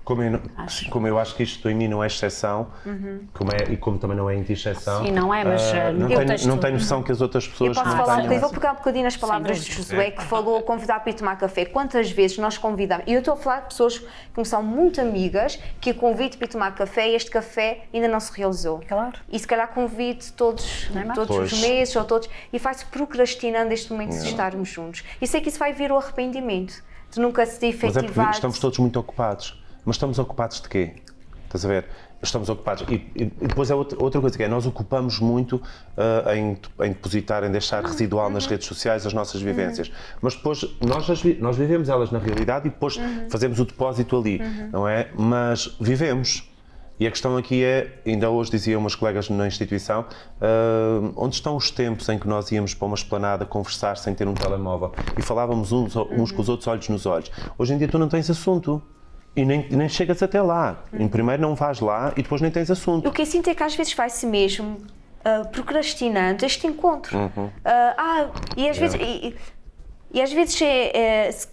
Como eu acho que isto em mim não é exceção, como também não é anti-exceção. Sim, não é, mas não tenho noção que as outras pessoas Eu posso não falar tenham. vou pegar um bocadinho nas palavras de Josué, que falou convidar para ir tomar café. Quantas vezes nós convidamos, e eu estou a falar de pessoas que me são muito amigas, que eu convido para ir tomar café e este café ainda não se realizou. Claro. E se calhar convido todos Pois. os meses ou todos, e vai-se procrastinando este momento de estarmos juntos. E sei que isso vai vir o arrependimento, de nunca se ter Mas é porque efetivado. estamos todos muito ocupados. Mas estamos ocupados de quê? Estás a ver? Estamos ocupados. E depois é outra coisa que é, nós ocupamos muito em depositar, em deixar residual nas redes sociais as nossas vivências. Mas depois nós vivemos elas na realidade e depois fazemos o depósito ali, não é? Mas vivemos. E a questão aqui é, ainda hoje diziam umas colegas na instituição, onde estão os tempos em que nós íamos para uma esplanada conversar sem ter um telemóvel e falávamos uns com os outros olhos nos olhos. Hoje em dia tu não tens assunto. E nem chegas até lá. Primeiro não vais lá e depois nem tens assunto. O que eu sinto é que às vezes vai-se mesmo procrastinando este encontro. E às vezes, e às vezes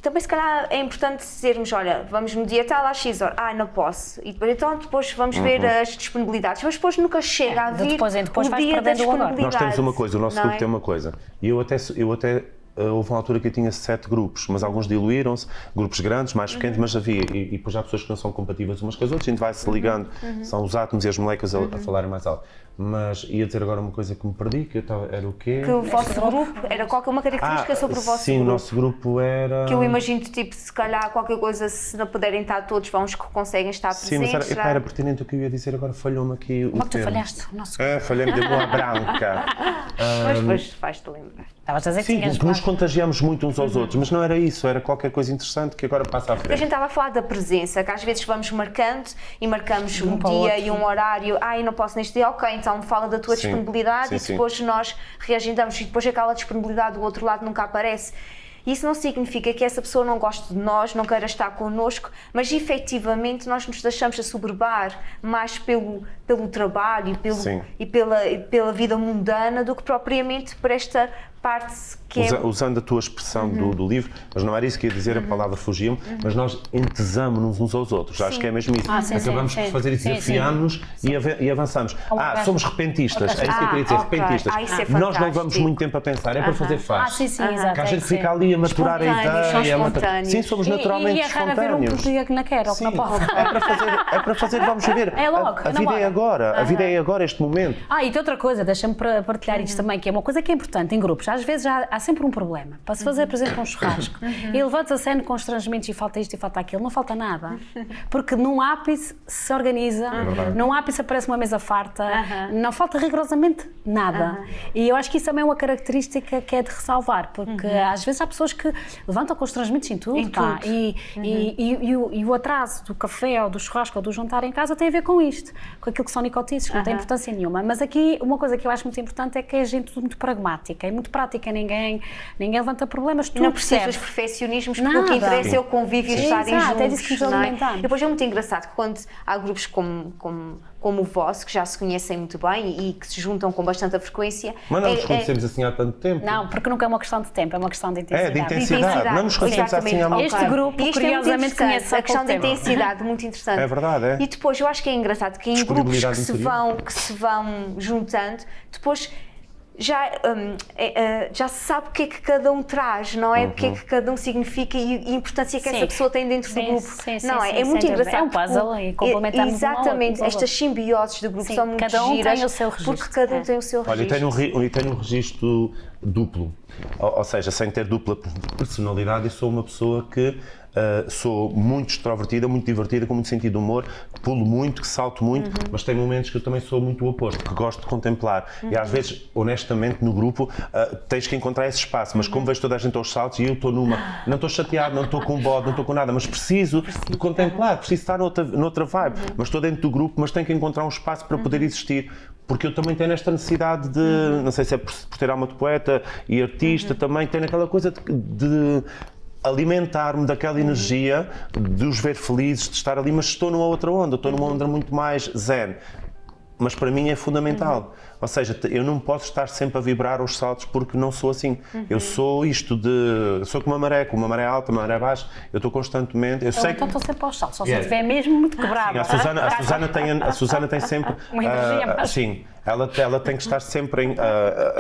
também se calhar é importante dizermos, olha, vamos no dia tal às X horas, não posso. E depois vamos ver as disponibilidades, mas depois nunca chega a vir depois o vais dia da perdendo o agora. disponibilidade. Nós temos uma coisa, o nosso não grupo é? tem uma coisa. E eu até houve uma altura que eu tinha 7 grupos, mas alguns diluíram-se, grupos grandes, mais pequenos, mas havia, e depois há pessoas que não são compatíveis umas com as outras, a gente vai se ligando, são os átomos e as moléculas a falarem mais alto. Mas ia dizer agora uma coisa que me perdi, que era o quê? Que o vosso grupo, era qualquer uma característica sobre o vosso sim, grupo. o nosso grupo era... Que eu imagino, tipo, se calhar qualquer coisa, se não puderem estar todos, vão os que conseguem estar Sim, presentes. mas era pertinente o que eu ia dizer, agora falhou-me aqui o Como é que tu termo. falhaste? O nosso... Falhei-me de boa branca. Mas depois vais-te lembrar. Estavas a dizer que Sim, tinhas que nos contagiamos muito uns aos outros, mas não era isso, era qualquer coisa interessante que agora passa à A gente frente. estava a falar da presença, que às vezes vamos marcando e marcamos um para o dia outro. e um horário. Eu não posso neste dia, ok, então fala da tua Sim, disponibilidade sim, e sim. depois nós reagendamos e depois aquela disponibilidade do outro lado nunca aparece. Isso não significa que essa pessoa não goste de nós, não queira estar connosco, mas efetivamente nós nos deixamos assoberbar mais pelo trabalho e pela vida mundana do que propriamente por esta parte que é... Usando a tua expressão do livro, mas não era isso que ia dizer, a palavra fugiu-me, mas nós entesamos-nos uns aos outros, acho que é mesmo isso. Sim, Acabamos sim, por fazer isso, sim, desafiamos-nos e avançamos. Somos repentistas, é isso que eu queria dizer, ok. repentistas. Isso é Nós não fantástico. levamos muito tempo a pensar, é para fazer fácil. sim, exato. Que a é gente que sim. fica ali a maturar a Espontâneos, são ideia. espontâneos. Sim, somos naturalmente E é raro haver um espontâneos. dia que não quer ou que não Sim, pode. é para fazer, vamos ver. É logo, a na vida hora. é agora, a vida é agora, este momento. E tem outra coisa, deixa-me partilhar isto também, que é uma coisa que é importante em grupos. Às vezes há sempre um problema. Para se fazer, por exemplo, um churrasco e levanta-se a cena com constrangimentos e falta isto e falta aquilo, não falta nada. Porque num ápice se organiza, num ápice aparece uma mesa farta, não falta rigorosamente nada. E eu acho que isso também é uma característica que é de ressalvar, porque às vezes há pessoas que levantam constrangimentos em tudo, pá, e o atraso do café ou do churrasco ou do jantar em casa tem a ver com isto, com aquilo que são nicotícios, que não tem importância nenhuma. Mas aqui uma coisa que eu acho muito importante é que é gente muito pragmática e muito prática, ninguém levanta problemas, tu Não precisas percebes. de perfeccionismos, porque o que Nada. interessa é o convívio e Sim, estarem exato, juntos. é disso que nos não é? alimentamos. E depois é muito engraçado que quando há grupos como o vosso, que já se conhecem muito bem e que se juntam com bastante frequência. Mas não nos conhecemos assim há tanto tempo. Não, porque nunca é uma questão de tempo, é uma questão de intensidade. É, de intensidade. Não nos conhecemos assim há muito Este tempo. grupo, E isto é muito curiosamente, interessante, conhece a questão da tempo. intensidade, muito interessante. É verdade, é. E depois eu acho que é engraçado que em grupos Disponibilidade interior. que se vão juntando, depois já se sabe o que é que cada um traz, não é? O que é que cada um significa e a importância que essa pessoa tem dentro do grupo. não é? É muito engraçado. É um puzzle e complementamos exatamente, estas simbioses do grupo são muito cada um giras, tem o seu registro. porque cada um tem o seu Olha, registro. eu tenho um registro duplo, ou seja, sem ter dupla personalidade, eu sou uma pessoa que sou muito extrovertida, muito divertida, com muito sentido de humor, pulo muito, que salto muito, mas tem momentos que eu também sou muito o oposto, que gosto de contemplar. E às vezes, honestamente, no grupo, tens que encontrar esse espaço, mas como vejo toda a gente aos saltos e eu estou não estou chateado, não estou com bode, não estou com nada, mas preciso de contemplar, preciso estar noutra vibe, mas estou dentro do grupo, mas tenho que encontrar um espaço para poder existir. Porque eu também tenho esta necessidade de, não sei se é por ter alma de poeta e artista, também tenho aquela coisa de alimentar-me daquela energia, de os ver felizes, de estar ali, mas estou numa outra onda, estou numa onda muito mais zen. Mas para mim é fundamental. Ou seja, eu não posso estar sempre a vibrar aos saltos porque não sou assim. Eu sou isto sou como uma maré alta, uma maré baixa, eu estou constantemente... Eu sei Então estou sempre aos saltos, só se eu Yeah. estiver mesmo muito quebrada. A Susana tem sempre... Uma energia, mas- Sim, ela tem que estar sempre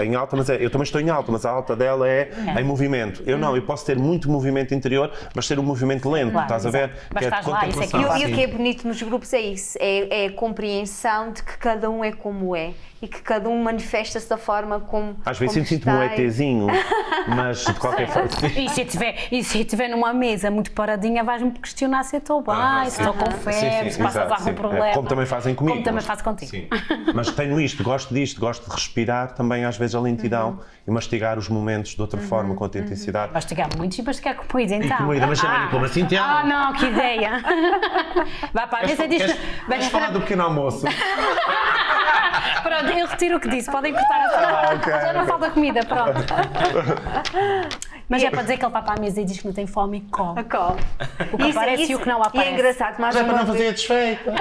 em alta, mas eu também estou em alta, mas a alta dela é em movimento. Eu não, eu posso ter muito movimento interior, mas ter um movimento lento, Claro, estás a ver? exato. Mas estás lá, isso é que contemplação. E o Sim. que é bonito nos grupos é isso, é a compreensão de que cada um é como é e que cada um manifesta-se da forma como Às vezes como sinto-me um está. ETzinho, mas de qualquer forma... E se estiver numa mesa muito paradinha, vais-me questionar se eu estou bem, se estou com febre, se passas exato, algum sim. problema. Como também fazem comigo. Como também faço contigo. Sim. Mas tenho disto, gosto de respirar também às vezes a lentidão e mastigar os momentos de outra forma, com outra intensidade. Mastigar muito e mastigar comida, então. E comida, mas também como assim, então? Ah, não, que ideia! Vai para a mesa e diz... Queres falar do pequeno almoço? Pronto, eu retiro o que disse, podem cortar a sala. ok, Já não ok. falta comida, pronto. Mas é para dizer que ele vai para a mesa e diz que não tem fome e come. O que aparece e o que não E aparece. é engraçado, mais Mas é para uma não vez, fazer desfeito.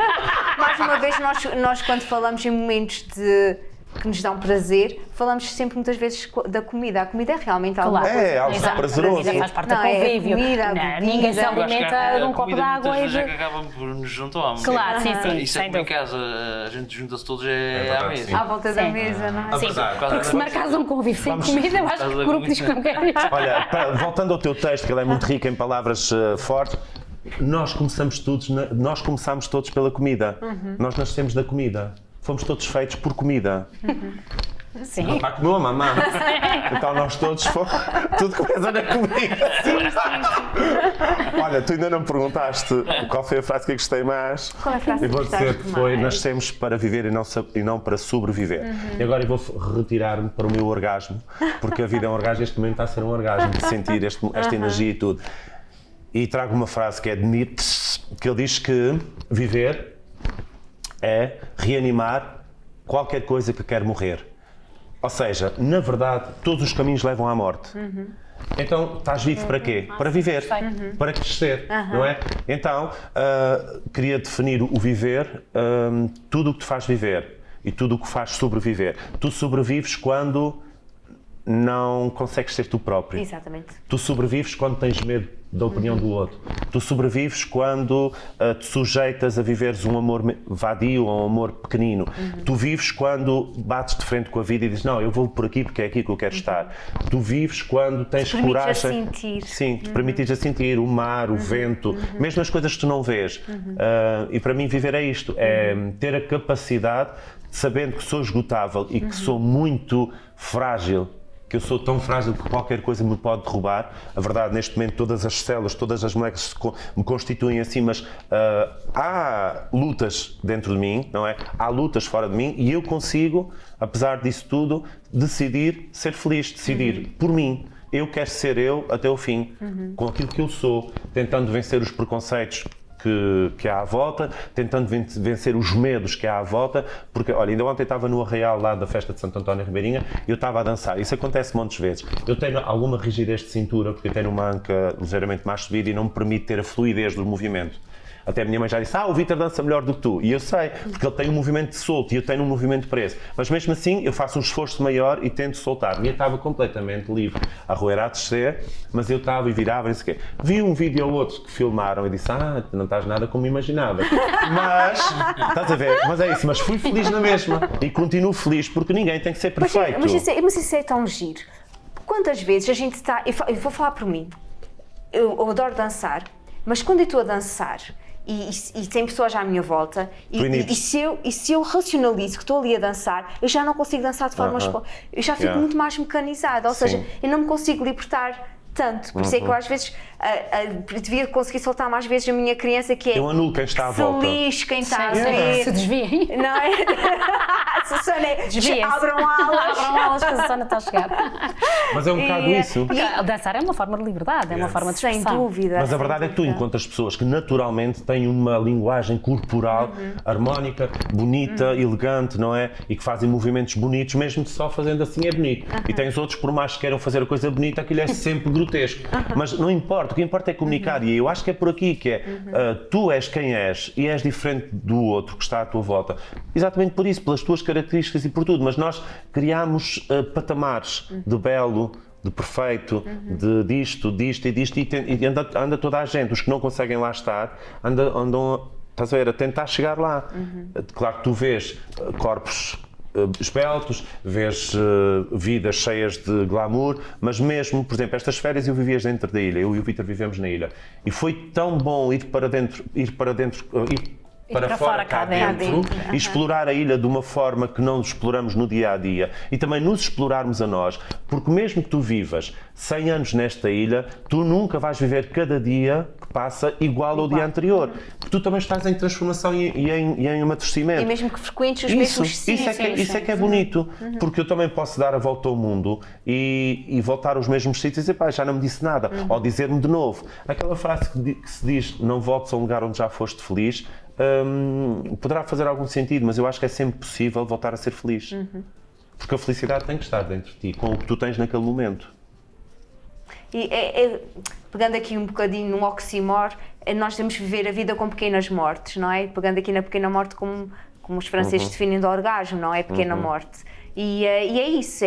mais uma vez nós quando falamos em momentos que nos dão prazer, falamos sempre muitas vezes da comida. A comida é realmente algo Claro. É, algo Exato. prazeroso. A comida faz parte Não, do é a convívio. comida, a Não, bebida. ninguém se Eu Eu acho que alimenta de um copo de comida água e muitas vezes é que de... acaba por nos juntar à mesa. Claro, sim, sim. Isso é sem como em dúvida. casa, a gente junta-se todos à verdade, mesa. sim. à volta da Sim. mesa, não é? Sim, Apesar- porque se marcares um convívio sem comida, eu acho que o grupo diz que não quer ir. Olha, voltando ao teu texto, que ele é muito rico em palavras fortes, nós começamos todos pela comida. Nós nascemos da comida. Fomos todos feitos por comida. Sim. Papá comeu a mamã. Então nós todos fomos. Tudo começa na comida. Olha, tu ainda não me perguntaste qual foi a frase que eu gostei mais. Qual é a frase Eu vou que gostaste dizer que foi: mais? nascemos para viver e não para sobreviver. E agora eu vou retirar-me para o meu orgasmo, porque a vida é um orgasmo, este momento está a ser um orgasmo, de sentir esta energia e tudo. E trago uma frase que é de Nietzsche, que ele diz que viver é reanimar qualquer coisa que quer morrer. Ou seja, na verdade, todos os caminhos levam à morte. Então, estás vivo para quê? Para viver, para crescer, não é? Então, queria definir o viver, tudo o que te faz viver e tudo o que faz sobreviver. Tu sobrevives quando não consegues ser tu próprio. Exatamente. Tu sobrevives quando tens medo da opinião do outro. Tu sobrevives quando te sujeitas a viveres um amor vadio ou um amor pequenino. Tu vives quando bates de frente com a vida e dizes, não, eu vou por aqui porque é aqui que eu quero estar. Tu vives quando tens Te permites coragem. a sentir. Sim, te permites a sentir o mar, o vento, mesmo as coisas que tu não vês. E para mim viver é isto, é ter a capacidade, sabendo que sou esgotável e que sou muito frágil, que eu sou tão frágil que qualquer coisa me pode derrubar. A verdade, neste momento, todas as células, todas as moléculas me constituem assim, mas há lutas dentro de mim, não é? Há lutas fora de mim e eu consigo, apesar disso tudo, decidir ser feliz, decidir por mim. Eu quero ser eu até o fim, com aquilo que eu sou, tentando vencer os preconceitos que há à volta, tentando vencer os medos que há à volta, porque, olha, ainda ontem estava no Arraial lá da festa de Santo António Ribeirinha e eu estava a dançar, isso acontece montes de vezes. Eu tenho alguma rigidez de cintura, porque eu tenho uma anca ligeiramente mais subida e não me permite ter a fluidez do movimento. Até a minha mãe já disse, o Vítor dança melhor do que tu. E eu sei, porque ele tem um movimento solto e eu tenho um movimento preso. Mas mesmo assim, eu faço um esforço maior e tento soltar. E eu estava completamente livre. A rua era a descer, mas eu estava e virava, não sei o quê. Vi um vídeo ou outro que filmaram e disse, não estás nada como imaginava. Mas, estás a ver? Mas é isso, mas fui feliz na mesma. E continuo feliz, porque ninguém tem que ser perfeito. Mas isso é tão giro. Quantas vezes a gente está... Eu vou falar por mim. Eu adoro dançar, mas quando eu estou a dançar... E tem pessoas à minha volta e se eu racionalizo que estou ali a dançar, eu já não consigo dançar de forma eu já fico muito mais mecanizada, ou seja, eu não me consigo libertar tanto, por isso é que eu às vezes devia conseguir soltar mais vezes a minha criança que é eu anulo quem está à volta. feliz, quem está a Se ver, desviem. não é? Susana, Desviem-se. abram alas. Abram alas que a Susana está a chegar. Mas é um bocado isso. Porque dançar é uma forma de liberdade, é uma forma de Sem expressão. dúvida. Mas a sem verdade é que tu dúvida. encontras pessoas que naturalmente têm uma linguagem corporal harmónica, bonita, elegante, não é? E que fazem movimentos bonitos, mesmo só fazendo assim é bonito. E tens outros, por mais que queiram fazer a coisa bonita, aquilo é sempre grotesco. Mas não importa, o que importa é comunicar. E eu acho que é por aqui que é, tu és quem és e és diferente do outro que está à tua volta. Exatamente por isso, pelas tuas características e por tudo. Mas nós criamos patamares de belo, de perfeito, de disto e disto, e anda toda a gente, os que não conseguem lá estar, andam estás a ver, a tentar chegar lá. Claro que tu vês corpos esbeltos, vês vidas cheias de glamour, mas mesmo, por exemplo, estas férias eu vivias dentro da ilha, eu e o Vítor vivemos na ilha, e foi tão bom ir para dentro, para fora, cá dentro. e explorar a ilha de uma forma que não exploramos no dia-a-dia e também nos explorarmos a nós, porque mesmo que tu vivas 100 anos nesta ilha, tu nunca vais viver cada dia que passa igual ao dia anterior, porque tu também estás em transformação e em amadurecimento. E mesmo que frequentes os mesmos sítios. Isso é que é bonito, porque eu também posso dar a volta ao mundo e voltar aos mesmos sítios e pá, já não me disse nada, ou dizer-me de novo. Aquela frase que se diz, não voltes a um lugar onde já foste feliz, poderá fazer algum sentido, mas eu acho que é sempre possível voltar a ser feliz. Porque a felicidade tem que estar dentro de ti, com o que tu tens naquele momento. E pegando aqui um bocadinho no oxímoro, nós temos que viver a vida com pequenas mortes, não é? Pegando aqui na pequena morte como os franceses definem do orgasmo, não é? Pequena morte. E é isso,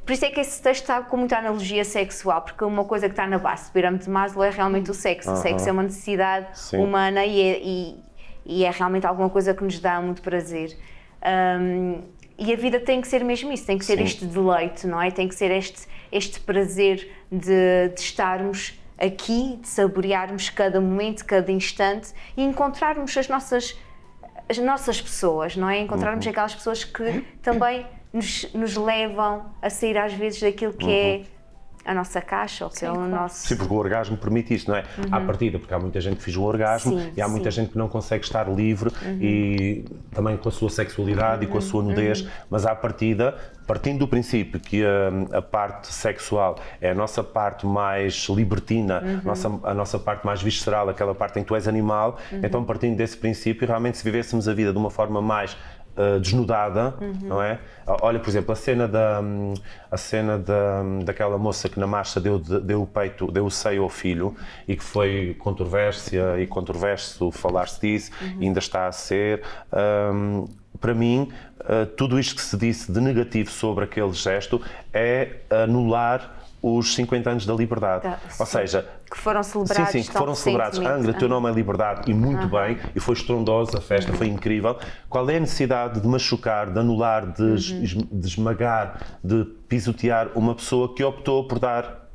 por isso é que esse texto está com muita analogia sexual, porque uma coisa que está na base da pirâmide de Maslow é realmente o sexo. O sexo é uma necessidade humana e é realmente alguma coisa que nos dá muito prazer. E a vida tem que ser mesmo isso, tem que ser este deleite, não é? Tem que ser este prazer de estarmos aqui, de saborearmos cada momento, cada instante e encontrarmos as nossas pessoas, não é? Encontrarmos aquelas pessoas que também nos levam a sair às vezes daquilo que é a nossa caixa, ou que é o nosso... Sim, porque o orgasmo permite isso, não é? À partida, porque há muita gente que fez um orgasmo e há muita gente que não consegue estar livre e também com a sua sexualidade e com a sua nudez, mas à partida, partindo do princípio que a parte sexual é a nossa parte mais libertina, a nossa parte mais visceral, aquela parte em que tu és animal, então partindo desse princípio, realmente se vivêssemos a vida de uma forma mais desnudada, não é? Olha, por exemplo, a cena daquela moça que na marcha deu o peito, deu o seio ao filho e que foi controvérsia e controverso falar-se disso, e ainda está a ser. Para mim, tudo isto que se disse de negativo sobre aquele gesto é anular os 50 anos da liberdade. Ou seja, que foram celebrados. Sim, que foram celebrados. Angra, teu nome é liberdade, e muito bem, e foi estrondosa a festa, foi incrível. Qual é a necessidade de machucar, de anular, de esmagar, de pisotear uma pessoa que optou por dar...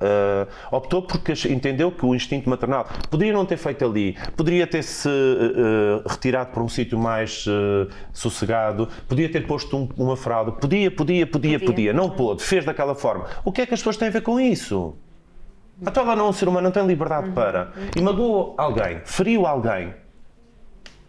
optou porque entendeu que o instinto maternal poderia não ter feito ali, poderia ter-se retirado para um sítio mais sossegado, podia ter posto uma fralda, podia, não pôde, fez daquela forma. O que é que as pessoas têm a ver com isso? Então ela não é um ser humano, não tem liberdade para. E magoou alguém, feriu alguém.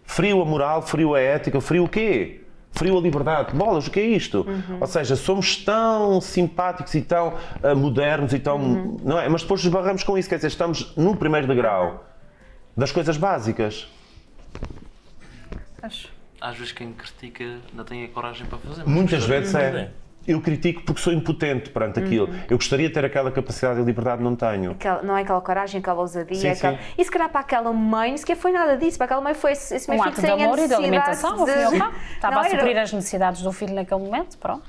Feriu a moral, feriu a ética, feriu o quê? Feriu a liberdade. Bolas, o que é isto? Ou seja, somos tão simpáticos e tão modernos e tão... Não é? Mas depois esbarramos com isso, quer dizer, estamos no primeiro degrau das coisas básicas. Às vezes quem critica não tem a coragem para fazer. Muitas vezes é. Eu critico porque sou impotente perante aquilo. Eu gostaria de ter aquela capacidade de liberdade, não tenho. Não é aquela coragem, aquela ousadia. Sim. E se calhar para aquela mãe, nem sequer foi nada disso. Para aquela mãe foi esse meu Um filho ato de sem amor e de necessidade alimentação, ao fim e ao cabo. Estava Não, a suprir as necessidades do filho naquele momento, pronto.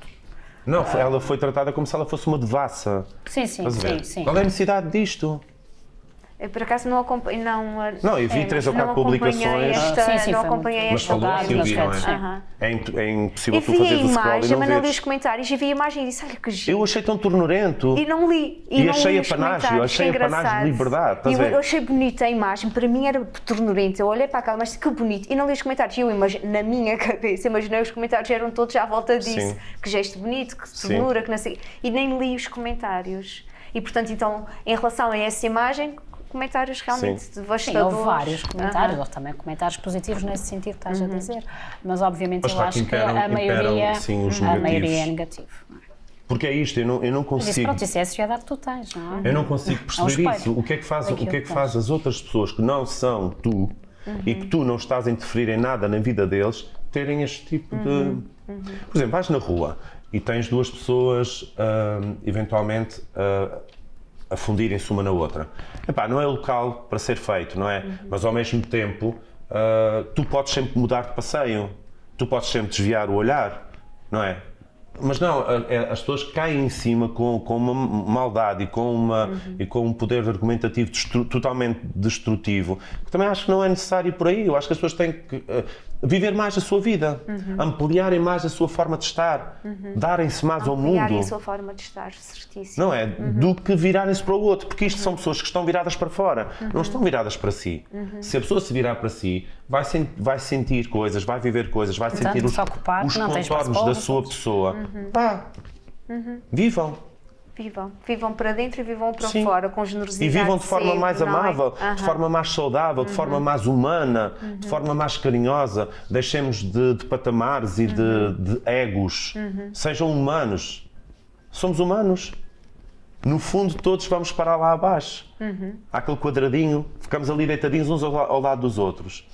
Não, ela foi tratada como se ela fosse uma devassa. Sim. Qual é a necessidade disto? Eu, por acaso, não acompanhei... Não, eu vi 3 ou 4 publicações. Não acompanhei Mas esta falou parte. assim, não é? É impossível Eu tu vi a fazeres o scroll e imagem, não mas não li veres. os comentários. E vi a imagem e disse, olha que giro. Eu achei tão tornurento. E não li. E não achei li a os panagem, comentários, achei que a panagem de engraçado. liberdade, estás E a ver? eu achei bonita a imagem, para mim era tornurenta. Eu olhei para aquela, mas que bonito. E não li os comentários. E eu na minha cabeça, imaginei os comentários eram todos à volta disso. Sim. Que gesto bonito, que ternura, que não sei. E nem li os comentários. E portanto, então, em relação a essa imagem, comentários realmente devastadores. Sim, houve vários comentários, houve também comentários positivos nesse sentido que estás a dizer, mas obviamente Mas eu claro acho que que a maioria é negativo. Porque é isto, eu não Mas isso, consigo. pronto, isso é a sociedade que tu tens, não é? Eu não consigo perceber isso. O que é que faz as outras pessoas que não são tu e que tu não estás a interferir em nada na vida deles terem este tipo de... Por exemplo, vais na rua e tens 2 pessoas eventualmente a fundirem-se uma na outra. Epá, não é local para ser feito, não é? Mas ao mesmo tempo tu podes sempre mudar de passeio, tu podes sempre desviar o olhar, não é? Mas não, as pessoas caem em cima com uma maldade e com um poder argumentativo totalmente destrutivo, que também acho que não é necessário por aí. Eu acho que as pessoas têm que viver mais a sua vida, ampliarem mais a sua forma de estar, darem-se mais ao mundo. Ampliarem a sua forma de estar, certíssimo. Não é? Do que virarem-se para o outro, porque isto são pessoas que estão viradas para fora, não estão viradas para si. Se a pessoa se virar para si, vai sentir coisas, vai viver coisas, vai Portanto, sentir os se ocupar, não tem espaço contornos para da os sua outros. pessoa. Pá, vivam. Vivam para dentro e vivam para Sim. fora, com generosidade. E vivam de forma sempre, mais não é? amável, de forma mais saudável, de forma mais humana, de forma mais carinhosa. Deixemos de patamares e de egos. Sejam humanos. Somos humanos. No fundo, todos vamos parar lá abaixo. Há aquele quadradinho, ficamos ali deitadinhos uns ao lado dos outros.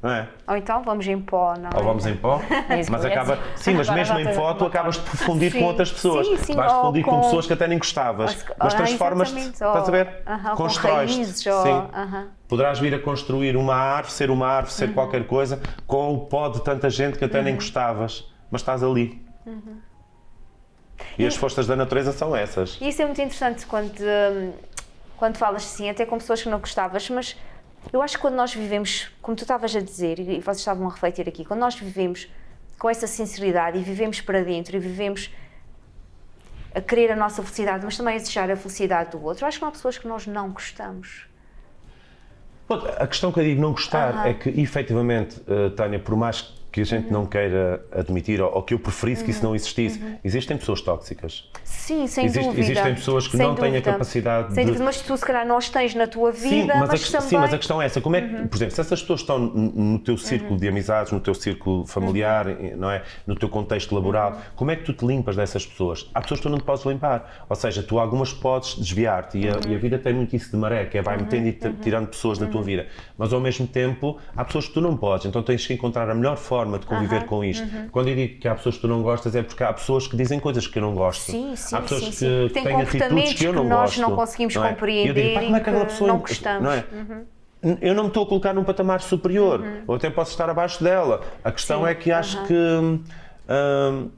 Não é? Ou então vamos em pó, não é? Ou vamos em pó, É isso que mas eu ia acaba. dizer. Sim, mas Agora mesmo já em tens pó tu uma acabas por fundir Sim, com outras pessoas. sim, Vais ou fundir com com- pessoas que até nem gostavas, mas transformas-te, exatamente, estás a ver? com Constróis-te. raízes, ou- Sim. Poderás vir a construir uma árvore, ser qualquer coisa, com o pó de tanta gente que até nem gostavas, mas estás ali. E as forças da natureza são essas. E isso é muito interessante quando falas assim, até com pessoas que não gostavas, mas eu acho que quando nós vivemos, como tu estavas a dizer, e vocês estavam a refletir aqui, quando nós vivemos com essa sinceridade e vivemos para dentro e vivemos a querer a nossa felicidade, mas também a desejar a felicidade do outro, eu acho que não há pessoas que nós não gostamos. Bom, a questão que eu digo não gostar é que, efetivamente, Tânia, por mais que a gente não queira admitir, ou que eu preferisse que isso não existisse, existem pessoas tóxicas. Sim, sem dúvida. Existem pessoas que Sem não têm a dúvida. capacidade Sem de... dúvida, mas tu se calhar não as tens na tua vida, também... Sim, mas a questão é essa. Como é que, por exemplo, se essas pessoas estão no teu círculo de amizades, no teu círculo familiar, não é? No teu contexto laboral, como é que tu te limpas dessas pessoas? Há pessoas que tu não te podes limpar. Ou seja, tu algumas podes desviar-te e a vida tem muito isso de maré, que é vai metendo e tirando pessoas da tua vida. Mas ao mesmo tempo, há pessoas que tu não podes, então tens que encontrar a melhor forma de conviver com isto. Quando eu digo que há pessoas que tu não gostas, é porque há pessoas que dizem coisas que eu não gosto. Sim, sim, há pessoas sim. que Tem têm atitudes comportamentos que eu não que nós gosto. não conseguimos não é? compreender E eu digo, pá, como é que aquela e que pessoa não gostamos. Não é? Eu não me estou a colocar num patamar superior, ou até posso estar abaixo dela. A questão é que acho que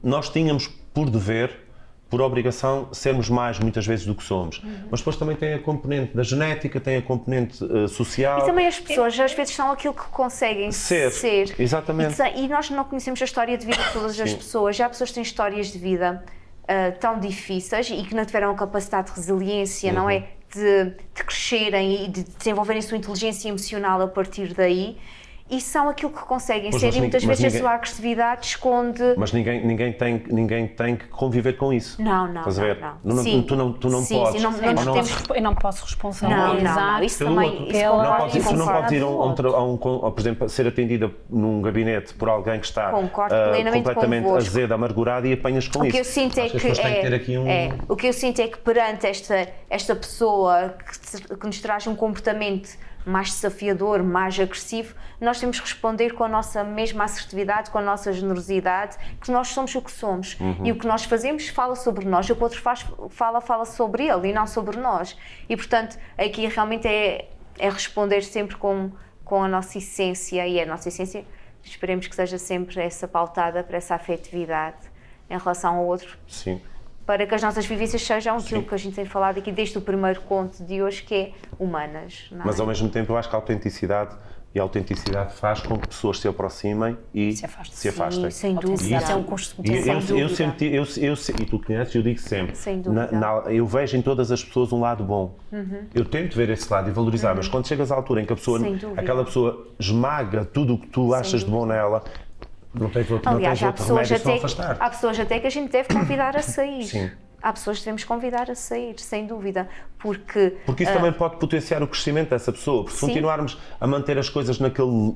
nós tínhamos por dever, por obrigação, sermos mais muitas vezes do que somos. Mas depois também tem a componente da genética, tem a componente social. E também as pessoas às vezes são aquilo que conseguem ser. Exatamente. E nós não conhecemos a história de vida de todas as pessoas. Já há pessoas que têm histórias de vida tão difíceis e que não tiveram a capacidade de resiliência, não é? De crescerem e de desenvolverem a sua inteligência emocional a partir daí. E são aquilo que conseguem Pois, ser, mas e muitas ninguém- vezes a sua agressividade esconde... Mas ninguém tem que conviver com isso. Não, Estás a ver? não. Sim. Tu não Sim, podes. sim, não Ou não- temos- Eu não posso responsabilizar. Isso pelo também... outro. Isso Não concordo, Tu não concordo. podes ir por exemplo, ser atendida num gabinete por alguém que está Concordo plenamente completamente convosco. azedo, amargurado e apanhas com O isso. que eu sinto é Acho as pessoas têm que ter aqui um... o que eu sinto é que perante esta pessoa que nos traz um comportamento mais desafiador, mais agressivo, nós temos que responder com a nossa mesma assertividade, com a nossa generosidade, que nós somos o que somos. E o que nós fazemos fala sobre nós, o que o outro faz fala sobre ele e não sobre nós. E, portanto, aqui realmente é responder sempre com a nossa essência, e a nossa essência, esperemos que seja sempre essa pautada para essa afetividade em relação ao outro, Sim. para que as nossas vivências sejam aquilo que a gente tem falado aqui desde o primeiro conto de hoje, que é humanas. Não é? Mas ao mesmo tempo eu acho que a autenticidade faz com que pessoas se aproximem e Se afastem. se afastem. Sim, sem dúvida. Isso é um custo muito E elevado. e tu conheces, eu digo sempre, Sem dúvida. eu vejo em todas as pessoas um lado bom. Eu tento ver esse lado e valorizar, mas quando chegas à altura em que a pessoa, Sem dúvida. aquela pessoa esmaga tudo o que tu achas de bom nela, não tens outro Aliás, há pessoas, remédio senão até, afastar. há pessoas até que a gente deve convidar a sair. Sim. Há pessoas que devemos convidar a sair, sem dúvida, porque Porque isso também pode potenciar o crescimento dessa pessoa. Porque se Sim. continuarmos a manter as coisas naquele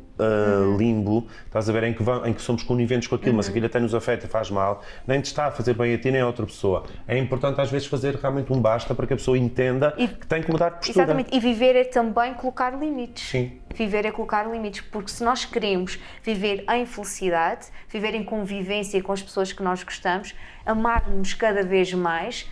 limbo, estás a ver, em que somos coniventes com aquilo, mas aquilo até nos afeta e faz mal, nem te está a fazer bem a ti nem a outra pessoa. É importante às vezes fazer realmente um basta para que a pessoa entenda que tem que mudar de postura. exatamente, e viver é também colocar limites. Sim. Viver é colocar limites, porque se nós queremos viver em felicidade, viver em convivência com as pessoas que nós gostamos, amar-nos cada vez mais,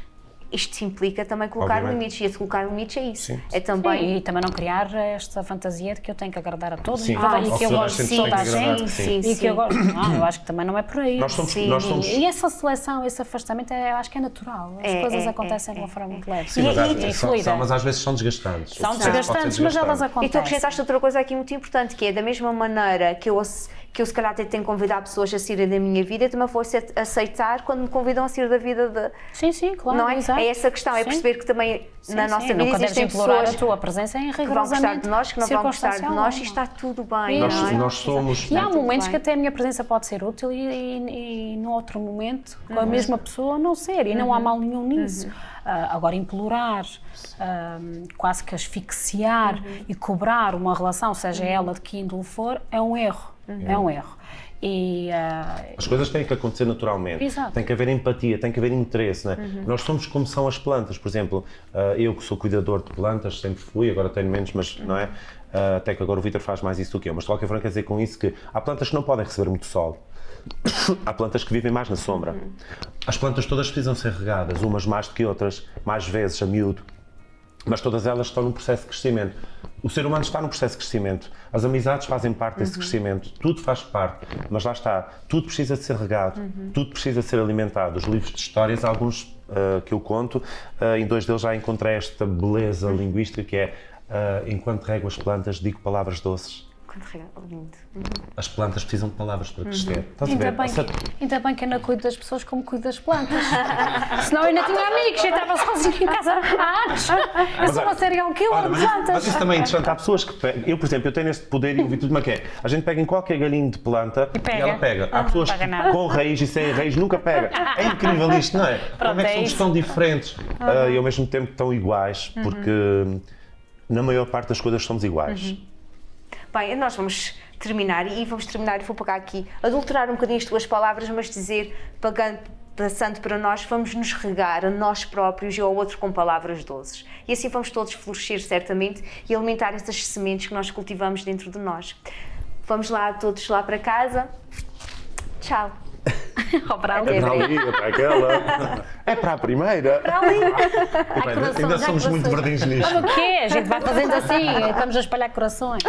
isto implica também colocar Obviamente. limites, e esse colocar limites é isso. Sim. É também. Sim, e também não criar esta fantasia de que eu tenho que agradar a todos Sim. e Ou que eu toda a gosto de gente toda a tem que agradar, gente sim. e que eu gosto. Não, eu acho que também não é por aí. Nós somos, Sim. nós somos E essa seleção, esse afastamento, eu acho que é natural. As coisas acontecem de uma forma muito leve. Sim, mas, e são, fluida. mas às vezes são desgastantes. São O processo pode ser desgastantes, mas elas desgastante. E tu acontecem. acrescentaste outra coisa aqui muito importante, que é da mesma maneira que eu se calhar até tenho que convidar pessoas a saírem da minha vida, eu também vou aceitar quando me convidam a sair da vida de. Sim, claro. Não é? Exato. É essa a questão, é Sim. perceber que também na nossa vida Nunca deves existem implorar pessoas a tua presença em que vão gostar rigorosamente de nós, que não vão gostar de circunstância nós, e alguma. está tudo bem, Nós, não é? nós somos. E há tudo momentos bem. que até a minha presença pode ser útil e no outro momento, com a mesma pessoa, não ser. E não há mal nenhum nisso. Agora, implorar, quase que asfixiar e cobrar uma relação, seja ela de que índole for, é um erro. É um erro. E, As coisas têm que acontecer naturalmente. Exato. Tem que haver empatia, tem que haver interesse. Não é? Nós somos como são as plantas. Por exemplo, eu que sou cuidador de plantas, sempre fui, agora tenho menos, mas não é? Até que agora o Vítor faz mais isso do que eu. Mas de qualquer forma, quer dizer com isso que há plantas que não podem receber muito sol. Há plantas que vivem mais na sombra. As plantas todas precisam ser regadas, umas mais do que outras, mais vezes, a miúdo. Mas todas elas estão num processo de crescimento. O ser humano está num processo de crescimento. As amizades fazem parte desse crescimento. Tudo faz parte. Mas lá está. Tudo precisa de ser regado. Tudo precisa de ser alimentado. Os livros de histórias, alguns que eu conto, em 2 deles já encontrei esta beleza linguística que é enquanto rego as plantas, digo palavras doces. Lindo. As plantas precisam de palavras para crescer. Estás a ver? ainda bem que eu não cuido das pessoas como cuido das plantas. Senão eu ainda tinha amigos, eu estava sozinho em casa há anos. Eu sou uma serial killer de plantas. Mas isso também é interessante. Há pessoas que pegam. Eu, por exemplo, eu tenho este poder e eu vi tudo, mas que é. A gente pega em qualquer galinho de planta e, pega. ela pega. Há pessoas pega que nada. com raiz e sem raiz nunca pega. É incrível isto, não é? Como é que é somos isso. tão diferentes e ao mesmo tempo tão iguais? Porque na maior parte das coisas somos iguais. Bem, nós vamos terminar e vou pegar aqui, adulterar um bocadinho as tuas palavras, mas dizer, passando para nós, vamos nos regar a nós próprios e ao outro com palavras doces. E assim vamos todos florescer certamente e alimentar essas sementes que nós cultivamos dentro de nós. Vamos lá todos lá para casa. Tchau. Para É para ali, é para aquela. É para a primeira. Para ali. Bem, ainda somos muito verdinhos nisto. O quê? A gente vai fazendo assim, estamos a espalhar corações.